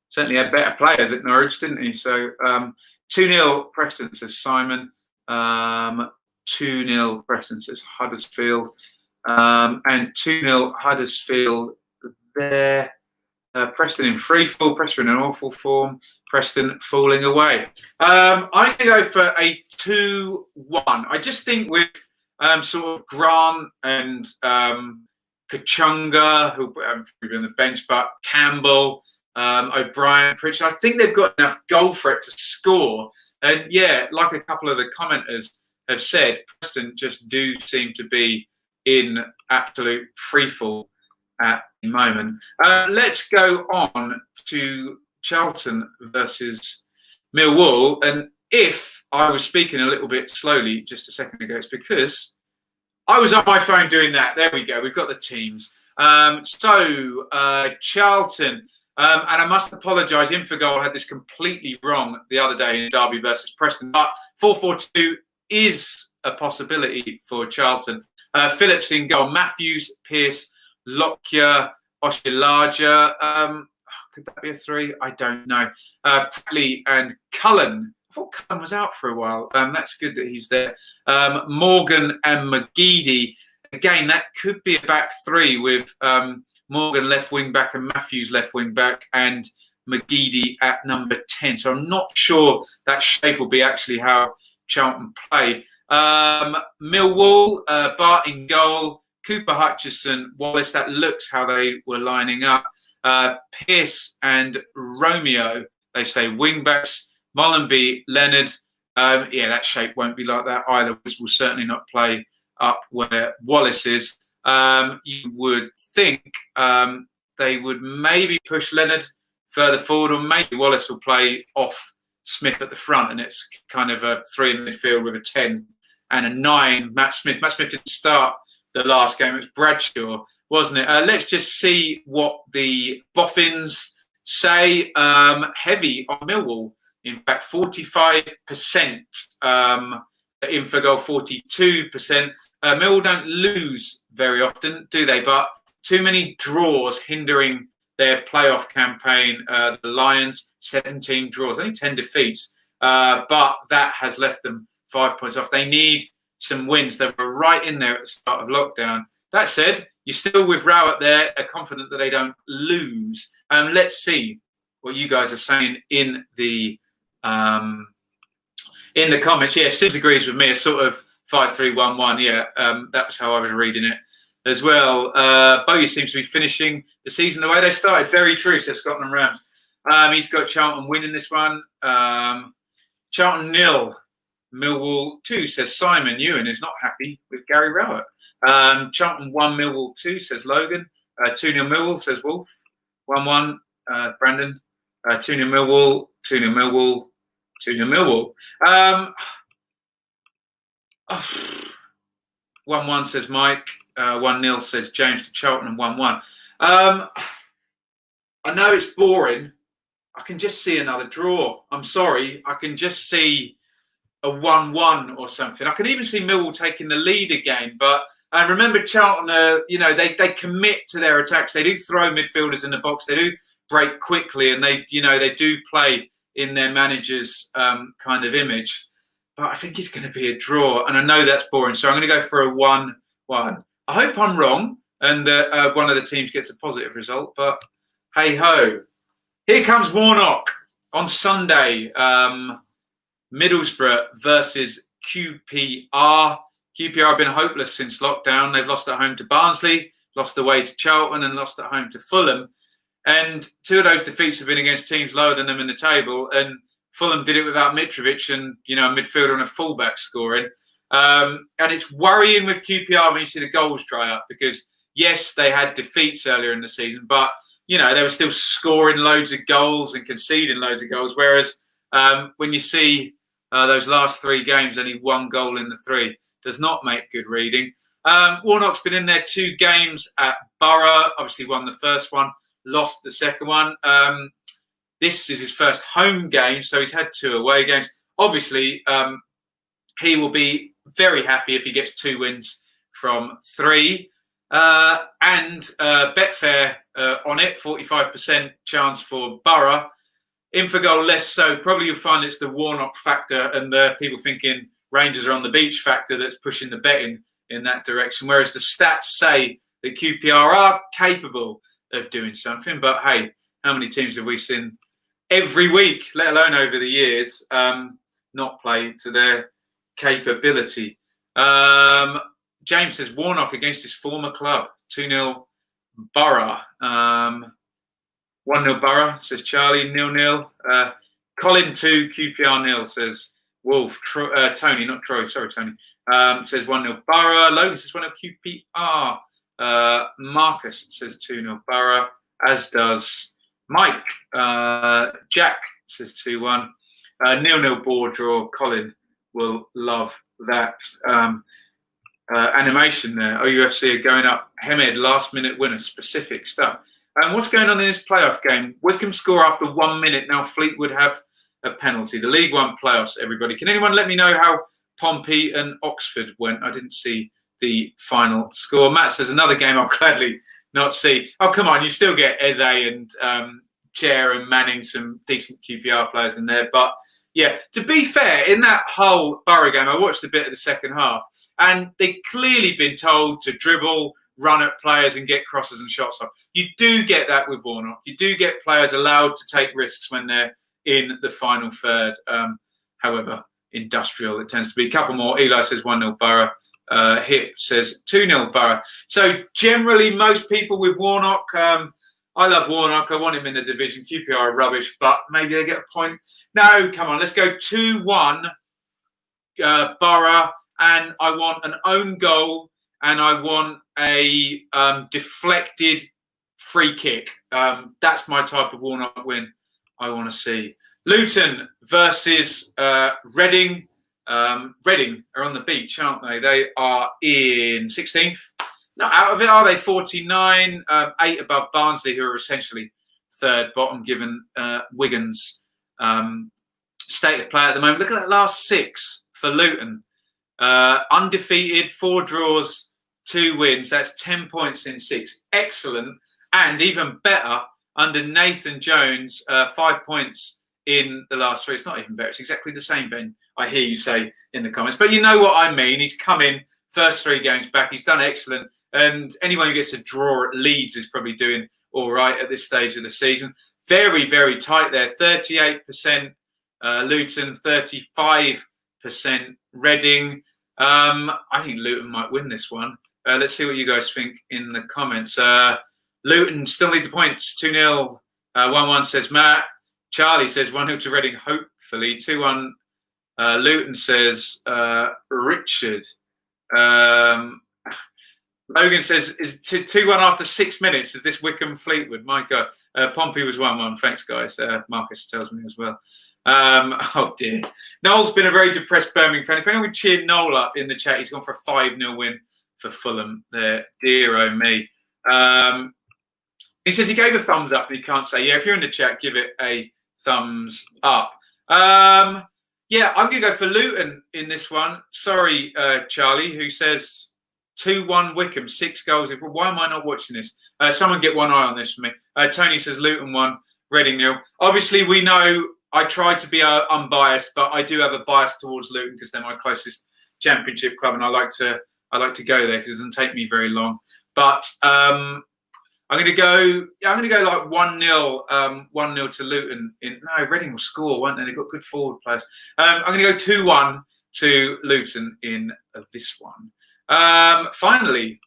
Certainly had better players at Norwich, didn't he? So 2-0 Preston, says Simon. 2-0 Preston, says Huddersfield. And 2-0 Huddersfield there. Preston in free fall, Preston in awful form, Preston falling away. I'm going to go for a 2-1. I just think with sort of Grant and Kachunga, who'll be on the bench, but Campbell, O'Brien, Pritchard, I think they've got enough goal threat to score. And yeah, like a couple of the commenters have said, Preston just do seem to be in absolute freefall at the moment. Let's go on to Charlton versus Millwall. And if I was speaking a little bit slowly just a second ago, it's because I was on my phone doing that. There we go. We've got the teams. So Charlton, And I must apologise, Infogol had this completely wrong the other day in Derby versus Preston. But 4-4-2 is a possibility for Charlton. Phillips in goal, Matthews, Pearce, Lockyer, Oshilaja. Could that be a 3? I don't know. Pratley and Cullen. I thought Cullen was out for a while. That's good that he's there. Morgan and McGeady. Again, that could be a back 3 with Morgan left wing back and Matthews left wing back and McGeady at number 10. So I'm not sure that shape will be actually how Charlton play. Millwall, Bart in goal, Cooper Hutchison, Wallace. That looks how they were lining up. Pearce and Romeo, they say wing backs. Mollenby, Leonard. Yeah, that shape won't be like that either, which will certainly not play up where Wallace is. You would think they would maybe push Leonard further forward, or maybe Wallace will play off Smith at the front, and it's kind of a 3 in midfield with a 10 and a 9. Matt Smith. Matt Smith didn't start the last game. It was Bradshaw, wasn't it? Let's just see what the boffins say. Heavy on Millwall. In fact, 45%. Infogol 42%. Millwall don't lose very often, do they? But too many draws hindering their playoff campaign. The Lions, 17 draws, only 10 defeats. But that has left them 5 points off. They need some wins. They were right in there at the start of lockdown. That said, you're still with Rowett there, confident that they don't lose. Let's see what you guys are saying in the comments. Yeah, Sims agrees with me. A sort of 5-3-1-1. Yeah, that was how I was reading it as well. Bogey seems to be finishing the season the way they started. Very true, says Scotland Rams. He's got Charlton winning this one. Charlton 0, Millwall 2, says Simon. Ewan is not happy with Gary Rowett. Charlton 1, Millwall 2, says Logan. 2-0 Millwall, says Wolf. 1-1, Brandon. 2-0 Millwall. 2-0 Millwall. 2-0 Millwall. 1-1 says Mike. 1-0 says James to Charlton, and 1-1. I know it's boring. I can just see another draw. I'm sorry. I can just see a 1-1 or something. I can even see Millwall taking the lead again. But remember, Charlton, they commit to their attacks. They do throw midfielders in the box. They do break quickly, and they do play in their manager's kind of image. But I think it's going to be a draw, and I know that's boring. So I'm going to go for a 1-1. I hope I'm wrong, and that one of the teams gets a positive result. But hey ho, here comes Warnock on Sunday. Middlesbrough versus QPR. QPR have been hopeless since lockdown. They've lost at home to Barnsley, lost away to Charlton, and lost at home to Fulham. And 2 of those defeats have been against teams lower than them in the table. And Fulham did it without Mitrovic and, a midfielder and a fullback scoring. And it's worrying with QPR when you see the goals dry up, because, yes, they had defeats earlier in the season, but, they were still scoring loads of goals and conceding loads of goals. Whereas when you see those last 3 games, only 1 goal in the 3, does not make good reading. Warnock's been in there 2 games at Borough, obviously won the first one, lost the second one. This is his first home game, so he's had 2 away games. Obviously, he will be very happy if he gets 2 wins from 3. And Betfair on it, 45% chance for Borough. Infogol less so. Probably you'll find it's the Warnock factor and the people thinking Rangers are on the beach factor that's pushing the betting in that direction. Whereas the stats say that QPR are capable of doing something. But hey, how many teams have we seen every week, let alone over the years, not play to their capability? James says Warnock against his former club, 2-0 Borough. 1-0 Borough, says Charlie, 0-0. Colin 2, QPR 0, says Wolf. Tony, not Troy, sorry, Tony. Says 1-0 Borough. Logan says 1-0 QPR. Marcus says 2-0 Borough, as does Mike. Jack says 2-1. 0-0 board draw. Colin will love that animation there. OUFC are going up. Hemed, last minute winner, specific stuff. And what's going on in this playoff game? Wycombe score after 1 minute. Now Fleetwood have a penalty. The League One playoffs, everybody. Can anyone let me know how Pompey and Oxford went? I didn't see the final score. Matt says another game I'll gladly not see. Oh, come on. You still get Eze and Chair and Manning, some decent QPR players in there. But yeah, to be fair, in that whole Borough game, I watched a bit of the second half, and they've clearly been told to dribble, run at players and get crosses and shots off. You do get that with Warnock. You do get players allowed to take risks when they're in the final third. However industrial it tends to be. A couple more. Eli says 1-0 Borough. Hip says 2-0 Borough. So generally, most people with Warnock, I love Warnock. I want him in the division. QPR are rubbish, but maybe they get a point. No, come on. Let's go 2-1 Borough. And I want an own goal, and I want a deflected free kick. That's my type of Warnock win I want to see. Luton versus Reading. Reading are on the beach, aren't they? They are in 16th. No, out of it, are they 49? 8 above Barnsley, who are essentially third bottom, given Wigan's state of play at the moment. Look at that last 6 for Luton. Undefeated, 4 draws, 2 wins. That's 10 points in 6. Excellent. And even better, under Nathan Jones, 5 points in the last 3. It's not even better. It's exactly the same, Ben. I hear you say in the comments. But you know what I mean. He's come in, first 3 games back. He's done excellent. And anyone who gets a draw at Leeds is probably doing all right at this stage of the season. Very, very tight there. 38% Luton, 35% Reading. I think Luton might win this one. Let's see what you guys think in the comments. Luton still need the points. 2-0. 1-1 says Matt. Charlie says 1-0 to Reading, hopefully. 2-1. Luton says Richard. Logan says, is 2-1 after 6 minutes? Is this Wycombe Fleetwood? My God. Pompey was 1-1. Thanks, guys. Marcus tells me as well. Oh, dear. Noel's been a very depressed Birmingham fan. If anyone would cheer Noel up in the chat, he's gone for a 5-0 win for Fulham there. Dear oh me. He says he gave a thumbs up and he can't say, yeah, if you're in the chat, give it a thumbs up. Yeah, I'm going to go for Luton in this one. Sorry, Charlie, who says 2-1 Wycombe, 6 goals. Why am I not watching this? Someone get one eye on this for me. Tony says Luton 1, Reading 0. Obviously, we know I try to be unbiased, but I do have a bias towards Luton because they're my closest championship club, and I like to go there because it doesn't take me very long. But I'm going to go like 1-0 to Luton. No, Reading will score, won't they? They've got good forward players. I'm going to go 2-1 to Luton in this one. Finally,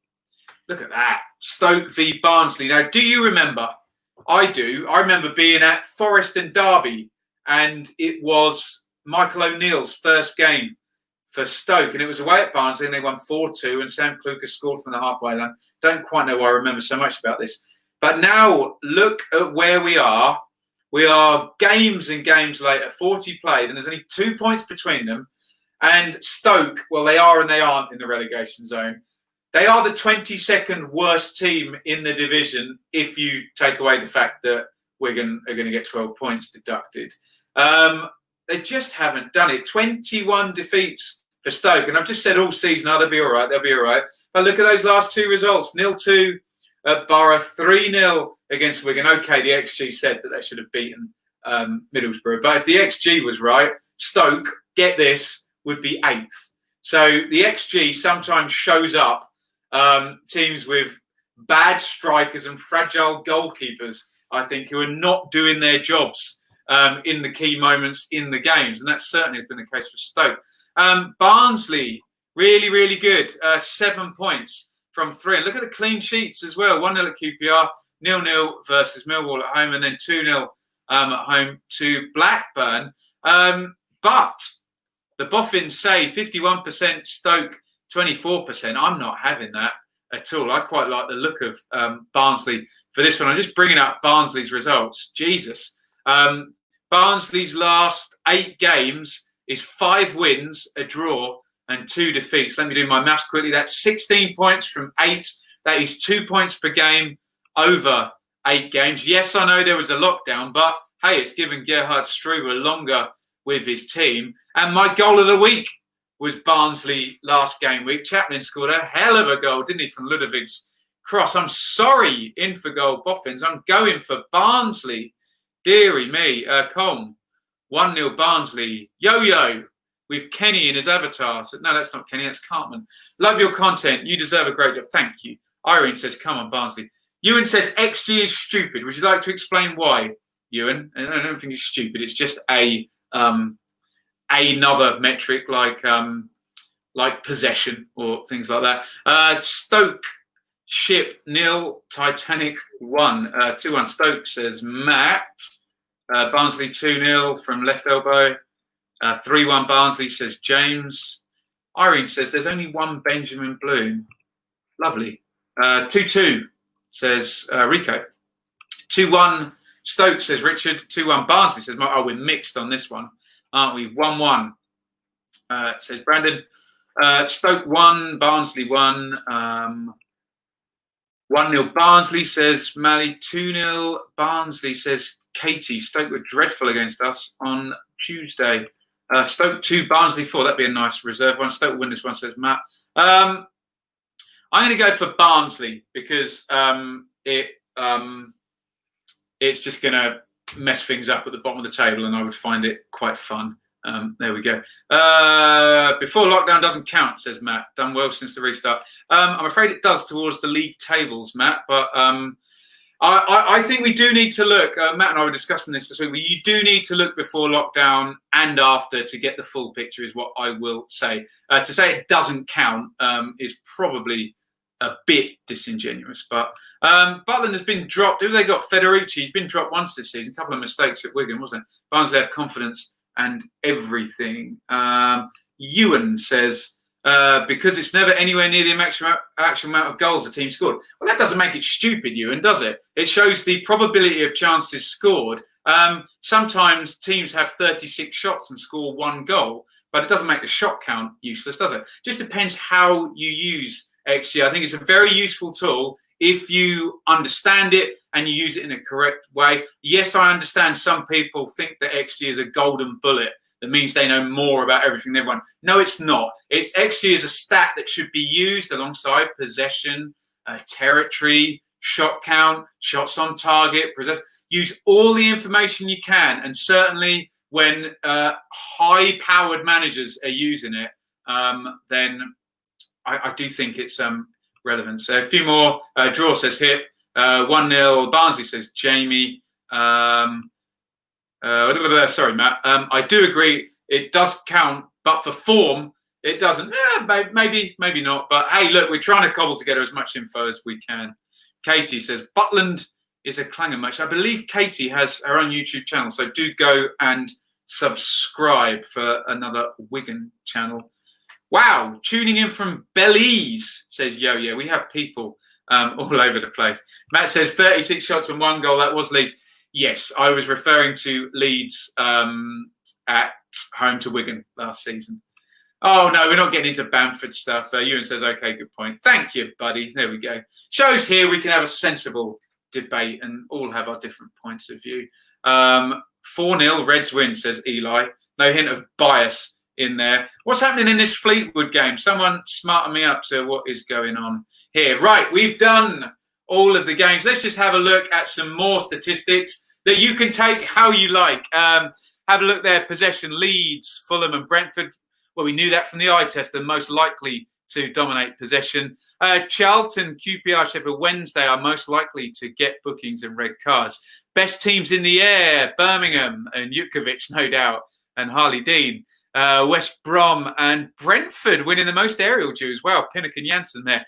look at that. Stoke v Barnsley. Now, do you remember? I do. I remember being at Forest and Derby, and it was Michael O'Neill's first game for Stoke, and it was away at Barnsley, and they won 4-2, and Sam Kluka scored from the halfway line. Don't quite know why I remember so much about this. But now, look at where we are. We are games and games later, 40 played, and there's only 2 points between them. And Stoke, well, they are and they aren't in the relegation zone. They are the 22nd worst team in the division if you take away the fact that Wigan are going to get 12 points deducted. They just haven't done it. 21 defeats for Stoke. And I've just said all season, they'll be all right, they'll be all right. But look at those last 2 results. 0-2 at Borough, 3-0 against Wigan. Okay, the XG said that they should have beaten Middlesbrough. But if the XG was right, Stoke, get this, would be 8th. So the XG sometimes shows up teams with bad strikers and fragile goalkeepers, I think, who are not doing their jobs in the key moments in the games. And that certainly has been the case for Stoke. Barnsley, really, really good. 7 points from 3. And look at the clean sheets as well. 1-0 at QPR, 0-0 versus Millwall at home, and then 2-0 at home to Blackburn. But the boffins say 51% Stoke, 24%. I'm not having that at all. I quite like the look of Barnsley for this one. I'm just bringing up Barnsley's results. Jesus. Barnsley's last 8 games is 5 wins, a draw, and 2 defeats. Let me do my maths quickly. That's 16 points from 8. That is 2 points per game over 8 games. Yes, I know there was a lockdown, but hey, it's given Gerhard Struber longer with his team. And my goal of the week was Barnsley last game week. Chaplin scored a hell of a goal, didn't he, from Ludovic's cross. I'm sorry, in for goal Boffins. I'm going for Barnsley. Deary me. Colm, 1-0 Barnsley. Yo-yo with Kenny in his avatar. So, no, that's not Kenny, that's Cartman. Love your content. You deserve a great job. Thank you. Irene says, come on, Barnsley. Ewan says, XG is stupid. Would you like to explain why, Ewan? I don't think it's stupid. It's just another metric like possession or things like that. Stoke ship 0, Titanic 1. 2-1 Stoke, says Matt. Barnsley 2-0 from left elbow. 3-1 Barnsley, says James. Irene says there's only one Benjamin Bloom. Lovely. 2-2, says Rico. 2-1 Stoke, says Richard. 2-1 Barnsley, says Mark. Oh, we're mixed on this one, aren't we? 1-1, says Brandon. Stoke 1, Barnsley 1. 1-0 Barnsley, says Mally. 2-0 Barnsley, says Katie. Stoke were dreadful against us on Tuesday. Stoke 2, Barnsley 4. That'd be a nice reserve one. Stoke will win this one, says Matt. I'm going to go for Barnsley because it's just going to mess things up at the bottom of the table, and I would find it quite fun. There we go. Before lockdown doesn't count, says Matt. Done well since the restart. I'm afraid it does towards the league tables, Matt, but I think we do need to look. Matt and I were discussing this week. You do need to look before lockdown and after to get the full picture, is what I will say. To say it doesn't count is probably a bit disingenuous. But Butland has been dropped. Who have they got? Federici. He's been dropped once this season. A couple of mistakes at Wigan, wasn't it? Barnsley have confidence and everything. Ewan says, because it's never anywhere near the actual amount of goals the team scored. Well, that doesn't make it stupid, Ewan, does it? It shows the probability of chances scored. Sometimes teams have 36 shots and score 1 goal, but it doesn't make the shot count useless, does it? Just depends how you use XG. I think it's a very useful tool if you understand it and you use it in a correct way. Yes, I understand some people think that XG is a golden bullet that means they know more about everything than everyone. No, it's not. It's XG is a stat that should be used alongside possession, territory, shot count, shots on target. Use all the information you can, and certainly when high-powered managers are using it, then I do think it's relevant. So a few more. Draw, says Hip. 1-0 Barnsley, says Jamie. Sorry, Matt. I do agree it does count, but for form, it doesn't. Maybe not. But hey, look, we're trying to cobble together as much info as we can. Katie says Butland is a clanger match. I believe Katie has her own YouTube channel, so do go and subscribe for another Wigan channel. Wow, tuning in from Belize, says Yo. Yeah, we have people all over the place. Matt says 36 shots and 1 goal. That was Leeds. Yes, I was referring to Leeds at home to Wigan last season. Oh, no, we're not getting into Bamford stuff. Ewan says, okay, good point. Thank you, buddy. There we go. Shows here we can have a sensible debate and all have our different points of view. 4-0, Reds win, says Eli. No hint of bias in there. What's happening in this Fleetwood game? Someone smarten me up to what is going on here. Right, we've done all of the games. Let's just have a look at some more statistics that you can take how you like. Have a look there. Possession, Leeds, Fulham and Brentford. Well, we knew that from the eye test. They're most likely to dominate possession. Charlton, QPR, Sheffield Wednesday are most likely to get bookings and red cards. Best teams in the air, Birmingham and Jutkovic, no doubt, and Harley Dean. West Brom and Brentford winning the most aerial duels. Wow, Pinnock and Janssen there.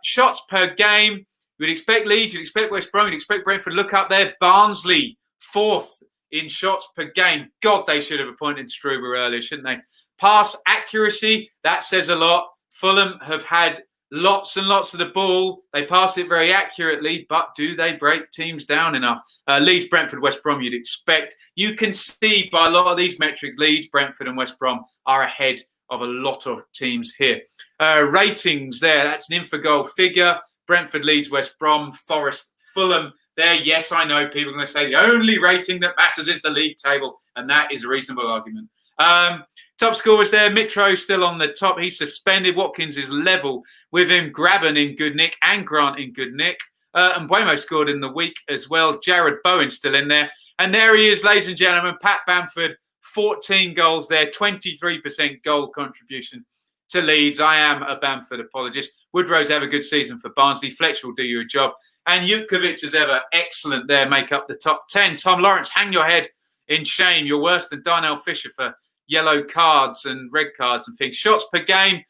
Shots per game. You'd expect Leeds, you'd expect West Brom, you'd expect Brentford. Look up there. Barnsley, 4th in shots per game. God, they should have appointed Struber earlier, shouldn't they? Pass accuracy, that says a lot. Fulham have had lots and lots of the ball. They pass it very accurately, but do they break teams down enough? Leeds, Brentford, West Brom, you'd expect. You can see by a lot of these metrics, Leeds, Brentford and West Brom are ahead of a lot of teams here. Ratings there, that's an Infogol figure. Brentford, Leeds, West Brom, Forest, Fulham there. Yes, I know people are going to say the only rating that matters is the league table, and that is a reasonable argument. Top scorers there. Mitro still on the top. He's suspended. Watkins is level with him. Grabban in good nick and Grant in good nick. And Buemo scored in the week as well. Jared Bowen still in there. And there he is, ladies and gentlemen. Pat Bamford, 14 goals there, 23% goal contribution to Leeds. I am a Bamford apologist. Woodrow's have a good season for Barnsley. Fletcher will do you a job. And Jutkovic as ever, excellent there, make up the top 10. Tom Lawrence, hang your head in shame. You're worse than Darnell Fisher for yellow cards and red cards and things. Shots per game,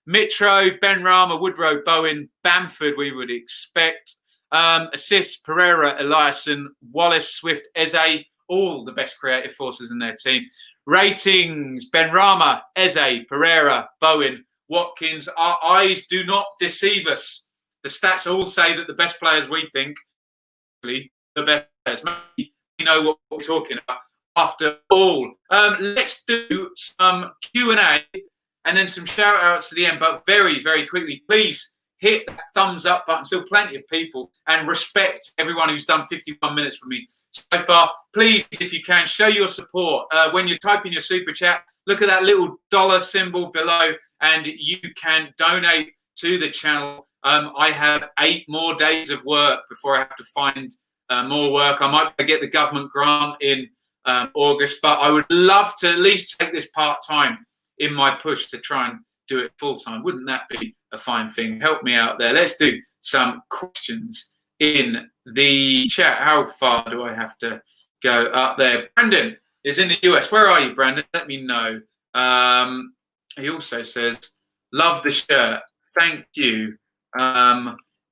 Mitro, Ben Rama, Woodrow, Bowen, Bamford, we would expect. Assists, Pereira, Eliasson, Wallace, Swift, Eze, all the best creative forces in their team. Ratings, Ben Rama, Eze, Pereira, Bowen, Watkins. Our eyes do not deceive us. The stats all say that the best players we think, the best players. Maybe we know what we're talking about after all. Let's do some Q&A and then some shout outs to the end, but very, very quickly, please hit that thumbs up button. Still plenty of people, and respect everyone who's done 51 minutes for me so far. Please, if you can, show your support. When you're typing your super chat, look at that little dollar symbol below and you can donate to the channel. I have 8 more days of work before I have to find more work. I might get the government grant in August, but I would love to at least take this part-time in my push to try and do it full-time. Wouldn't that be a fine thing? Help me out there. Let's do some questions in the chat. How far do I have to go up there? Brandon is in the US. Where are you, Brandon? Let me know. He also says, love the shirt. Thank you.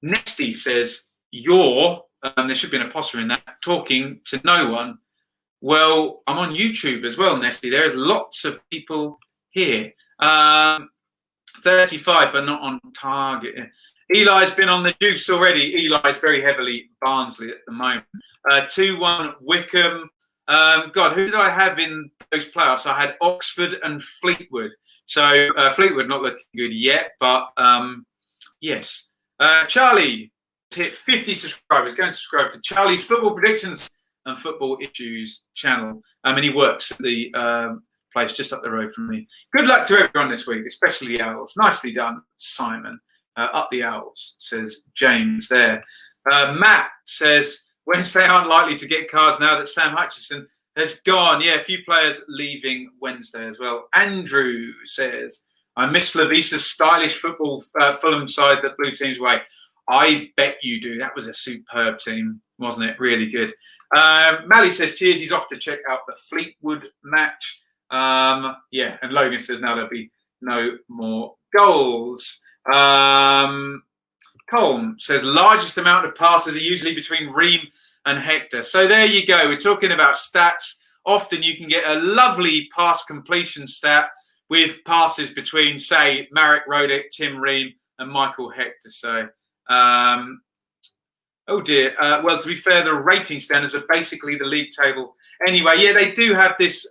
Nesty says, you're, there should be an apostrophe in that, talking to no one. Well, I'm on YouTube as well, Nesty. There's lots of people here. 35, but not on target. Eli's been on the juice already. Eli's very heavily Barnsley at the moment. 2-1 Wickham. God, who did I have in those playoffs? I had Oxford and Fleetwood. So Fleetwood not looking good yet, but yes. Charlie hit 50 subscribers. Go and subscribe to Charlie's Football Predictions and Football Issues channel. And he works at the place just up the road from me. Good luck to everyone this week, especially the Owls. Nicely done, Simon. Up the Owls, says James there. Matt says, Wednesday aren't likely to get cars now that Sam Hutchison has gone. Yeah, a few players leaving Wednesday as well. Andrew says, I miss Slavisa's stylish football Fulham side that blew teams away. I bet you do. That was a superb team, wasn't it? Really good. Mally says, cheers. He's off to check out the Fleetwood match. Yeah, and Logan says, now there'll be no more goals. Colm says, largest amount of passes are usually between Ream and Hector. So there you go. We're talking about stats. Often you can get a lovely pass completion stat with passes between, say, Marek Rodick, Tim Ream, and Michael Hector. So, oh dear. Well, to be fair, the rating standards are basically the league table. Anyway, yeah, they do have this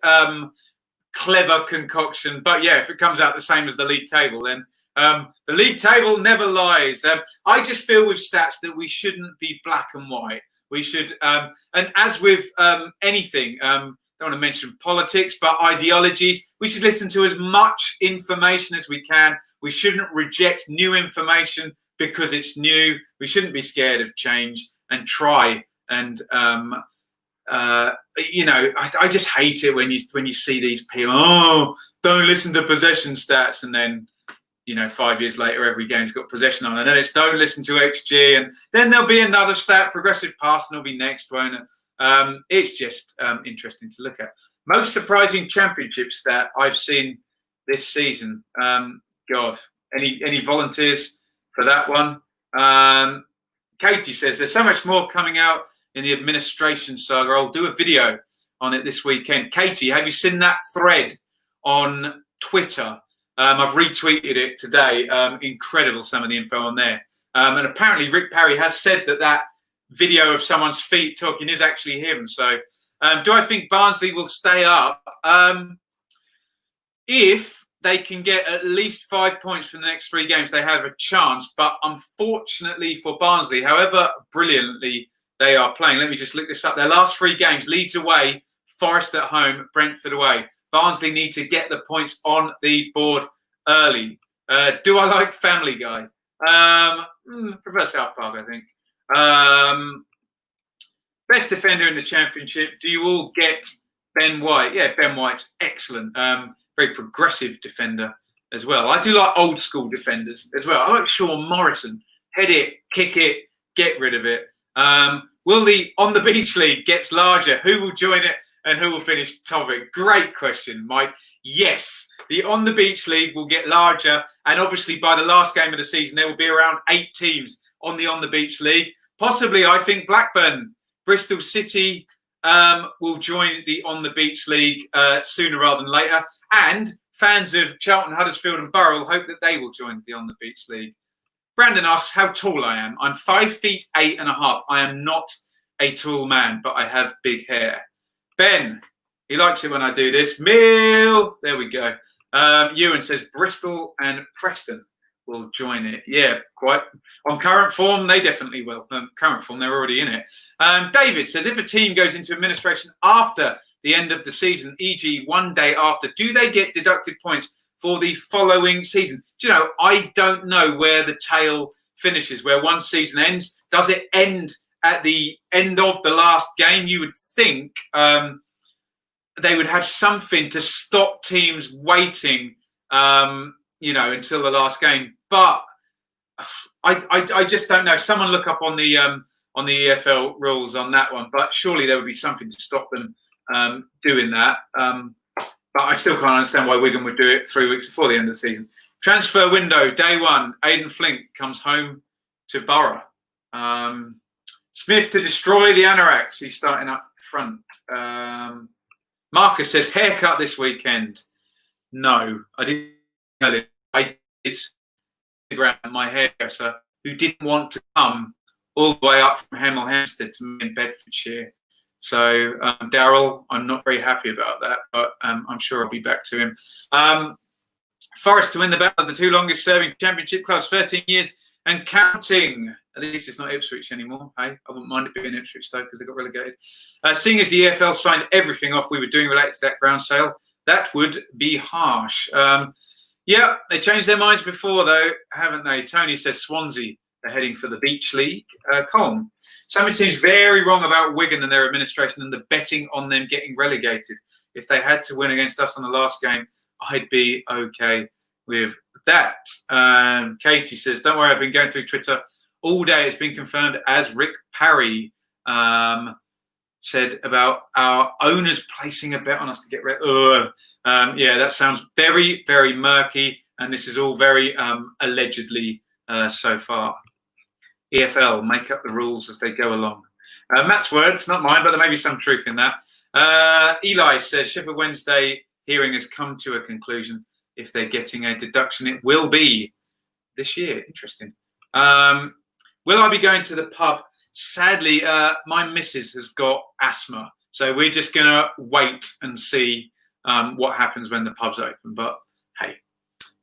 clever concoction. But yeah, if it comes out the same as the league table, then the league table never lies. I just feel with stats that we shouldn't be black and white. We should, and as with anything, don't want to mention politics, but ideologies, we should listen to as much information as we can. We shouldn't reject new information because it's new. We shouldn't be scared of change and try. And, you know, I just hate it when you see these people, oh, don't listen to possession stats. And then, you know, 5 years later, every game's got possession on. And then it's don't listen to XG. And then there'll be another stat, progressive passing will be next, won't it? It's just interesting to look at. Most surprising championship stat I've seen this season. God, any volunteers for that one? Katie says there's so much more coming out in the administration saga. I'll do a video on it this weekend. Katie, have you seen that thread on Twitter? I've retweeted it today. Incredible, some of the info on there. And apparently Rick Parry has said that video of someone's feet talking is actually him. So do I think Barnsley will stay up? If they can get at least 5 points from the next 3 games, they have a chance. But unfortunately for Barnsley, however brilliantly they are playing. Let me just look this up. Their last 3 games: Leeds away, Forest at home, Brentford away. Barnsley need to get the points on the board early. Do I like Family Guy? Prefer South Park, I think. Best defender in the Championship. Do you all get Ben White? Yeah, Ben White's excellent. Very progressive defender as well. I do like old school defenders as well. I like Sean Morrison. Head it, kick it, get rid of it. Will the On the Beach League get larger? Who will join it and who will finish top of it? Great question, Mike. Yes, the On the Beach League will get larger. And obviously by the last game of the season, there will be around 8 teams on the Beach League. Possibly, I think Blackburn, Bristol City will join the On the Beach League sooner rather than later. And fans of Charlton, Huddersfield and Borough will hope that they will join the On the Beach League. Brandon asks how tall I am. I'm 5'8.5". I am not a tall man, but I have big hair. Ben, he likes it when I do this. Mill, there we go. Ewan says Bristol and Preston will join it. Yeah, quite. On current form, they definitely will. Current form, they're already in it. David says, if a team goes into administration after the end of the season, e.g. one day after, do they get deducted points for the following season? Do you know, I don't know where the tail finishes, where one season ends. Does it end at the end of the last game? You would think they would have something to stop teams waiting, until the last game. But I just don't know. Someone look up on the EFL rules on that one. But surely there would be something to stop them doing that. But I still can't understand why Wigan would do it 3 weeks before the end of the season. Transfer window, day 1. Aidan Flint comes home to Borough. Smith to destroy the Anoraks. He's starting up front. Marcus says, haircut this weekend. No, I didn't. I did my hairdresser, who didn't want to come all the way up from Hemel Hempstead to me in Bedfordshire. So, Daryl, I'm not very happy about that, but I'm sure I'll be back to him. Forest to win the battle of the 2 longest serving Championship clubs, 13 years and counting. At least it's not Ipswich anymore. Hey, I wouldn't mind it being Ipswich though, because they got relegated. Seeing as the EFL signed everything off we were doing related to that ground sale, that would be harsh. Yeah, they changed their minds before though, haven't they? Tony says Swansea are heading for the Beach League. Colm, something seems very wrong about Wigan and their administration and the betting on them getting relegated. If they had to win against us on the last game, I'd be okay with that. Katie says, don't worry, I've been going through Twitter all day. It's been confirmed, as Rick Parry said about our owners placing a bet on us to get rid. Yeah, that sounds very, very murky. And this is all very allegedly so far. EFL, make up the rules as they go along. Matt's words, not mine, but there may be some truth in that. Eli says, Sheffield Wednesday hearing has come to a conclusion. If they're getting a deduction, it will be this year. Interesting. Will I be going to the pub? Sadly, my missus has got asthma. So we're just going to wait and see what happens when the pub's open. But hey,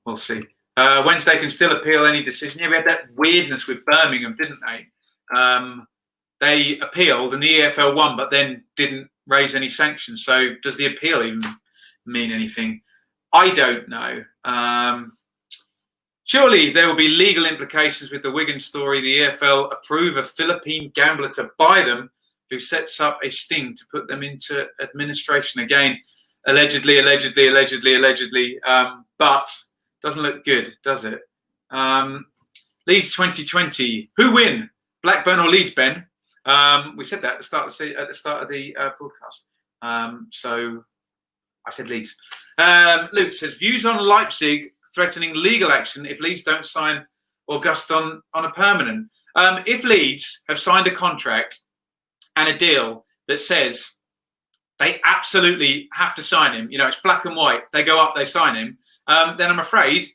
we'll see. Wednesday can still appeal any decision. Yeah, we had that weirdness with Birmingham, didn't they? They appealed and the EFL won, but then didn't raise any sanctions. So does the appeal even mean anything? I don't know. Surely there will be legal implications with the Wigan story. The EFL approve a Philippine gambler to buy them, who sets up a sting to put them into administration. Again, allegedly, but doesn't look good, does it? Leeds 2020. Who win? Blackburn or Leeds, Ben? We said that at the start of the broadcast. So I said Leeds. Luke says, views on Leipzig threatening legal action if Leeds don't sign August on a permanent. If Leeds have signed a contract and a deal that says they absolutely have to sign him, it's black and white, they go up, they sign him, then I'm afraid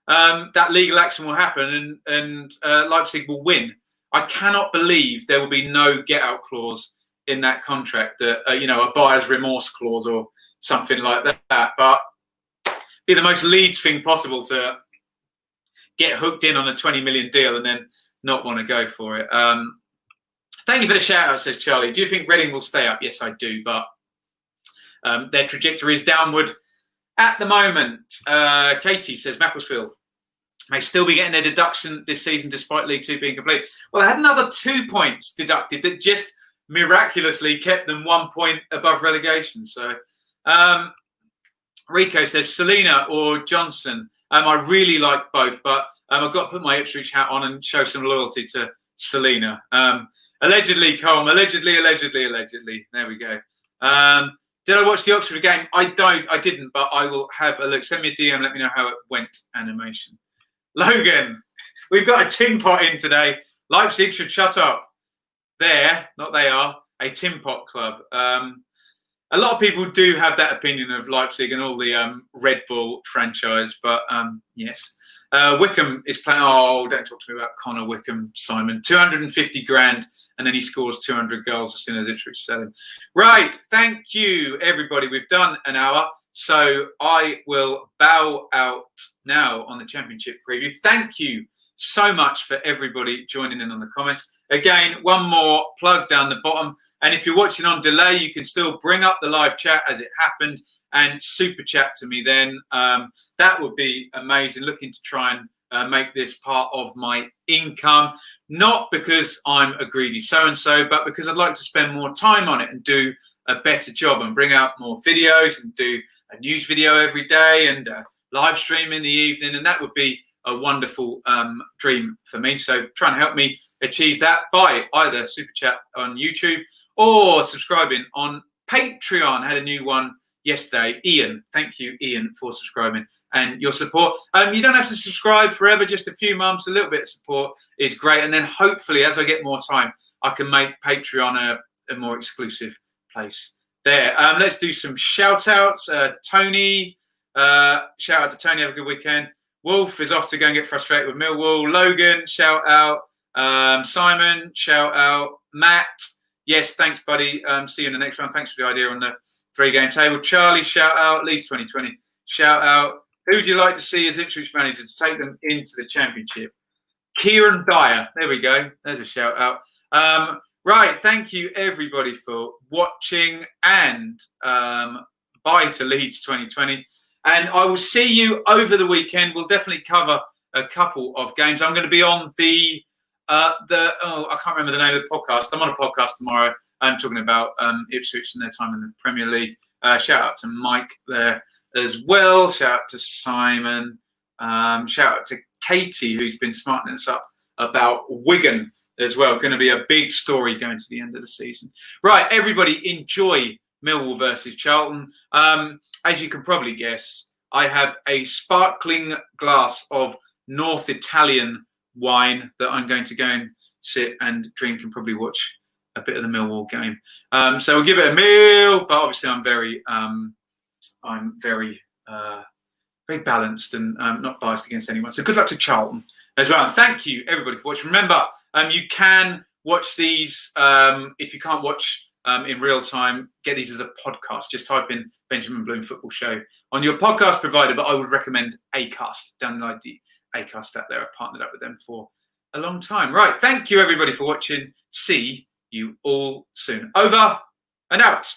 that legal action will happen and Leipzig will win. I cannot believe there will be no get-out clause in that contract, that a buyer's remorse clause or something like that. But be the most Leeds thing possible to get hooked in on a 20 million deal and then not want to go for it. Thank you for the shout out, says Charlie. Do you think Reading will stay up? Yes, I do, but their trajectory is downward at the moment. Katie says Macclesfield may still be getting their deduction this season despite League Two being complete. Well, I had another 2 points deducted that just miraculously kept them 1 point above relegation. So Rico says Selina or Johnson. I really like both, but I've got to put my Ipswich hat on and show some loyalty to Selina. Allegedly, Colm. Allegedly. There we go. Did I watch the Oxford game? I didn't, but I will have a look. Send me a DM, let me know how it went. Animation. Logan, we've got a tin pot in today. Leipzig should shut up. Not they are, a tin pot club. A lot of people do have that opinion of Leipzig and all the Red Bull franchise, but yes. Wickham is playing. Oh, don't talk to me about Connor Wickham, Simon. 250 grand, and then he scores 200 goals as soon as Ipswich sell him. Right, thank you, everybody. We've done an hour, so I will bow out now on the Championship preview. Thank you so much for everybody joining in on the comments. Again, one more plug down the bottom. And if you're watching on delay, you can still bring up the live chat as it happened and super chat to me then. That would be amazing. Looking to try and make this part of my income. Not because I'm a greedy so-and-so, but because I'd like to spend more time on it and do a better job and bring out more videos and do a news video every day and live stream in the evening. And that would be a wonderful dream for me. So try and help me achieve that by either super chat on YouTube or subscribing on Patreon. I had a new one yesterday. Ian, thank you, Ian, for subscribing and your support. You don't have to subscribe forever, just a few months. A little bit of support is great. And then hopefully, as I get more time, I can make Patreon a more exclusive place there. Let's do some shout outs. Tony, shout out to Tony. Have a good weekend. Wolf is off to go and get frustrated with Millwall. Logan, shout out. Simon, shout out. Matt, yes, thanks, buddy. See you in the next round. Thanks for the idea on the 3-game table. Charlie, shout out. Leeds 2020, shout out. Who would you like to see as Ipswich manager to take them into the Championship? Kieran Dyer. There we go. There's a shout out. Right. Thank you, everybody, for watching. And bye to Leeds 2020. And I will see you over the weekend. We'll definitely cover a couple of games. I'm going to be on I can't remember the name of the podcast. I'm on a podcast tomorrow. I'm talking about Ipswich and their time in the Premier League. Shout out to Mike there as well. Shout out to Simon. Shout out to Katie, who's been smartening us up about Wigan as well. Going to be a big story going to the end of the season. Right, everybody, enjoy Millwall versus Charlton. As you can probably guess, I have a sparkling glass of North Italian wine that I'm going to go and sit and drink and probably watch a bit of the Millwall game. So we'll give it a meal, but obviously I'm very balanced and not biased against anyone. So good luck to Charlton as well. And thank you everybody for watching. Remember, you can watch these if you can't watch in real time, get these as a podcast. Just type in Benjamin Bloom Football Show on your podcast provider, but I would recommend Acast. Download the Acast app there. I've partnered up with them for a long time. Right, thank you everybody for watching. See you all soon. Over and out.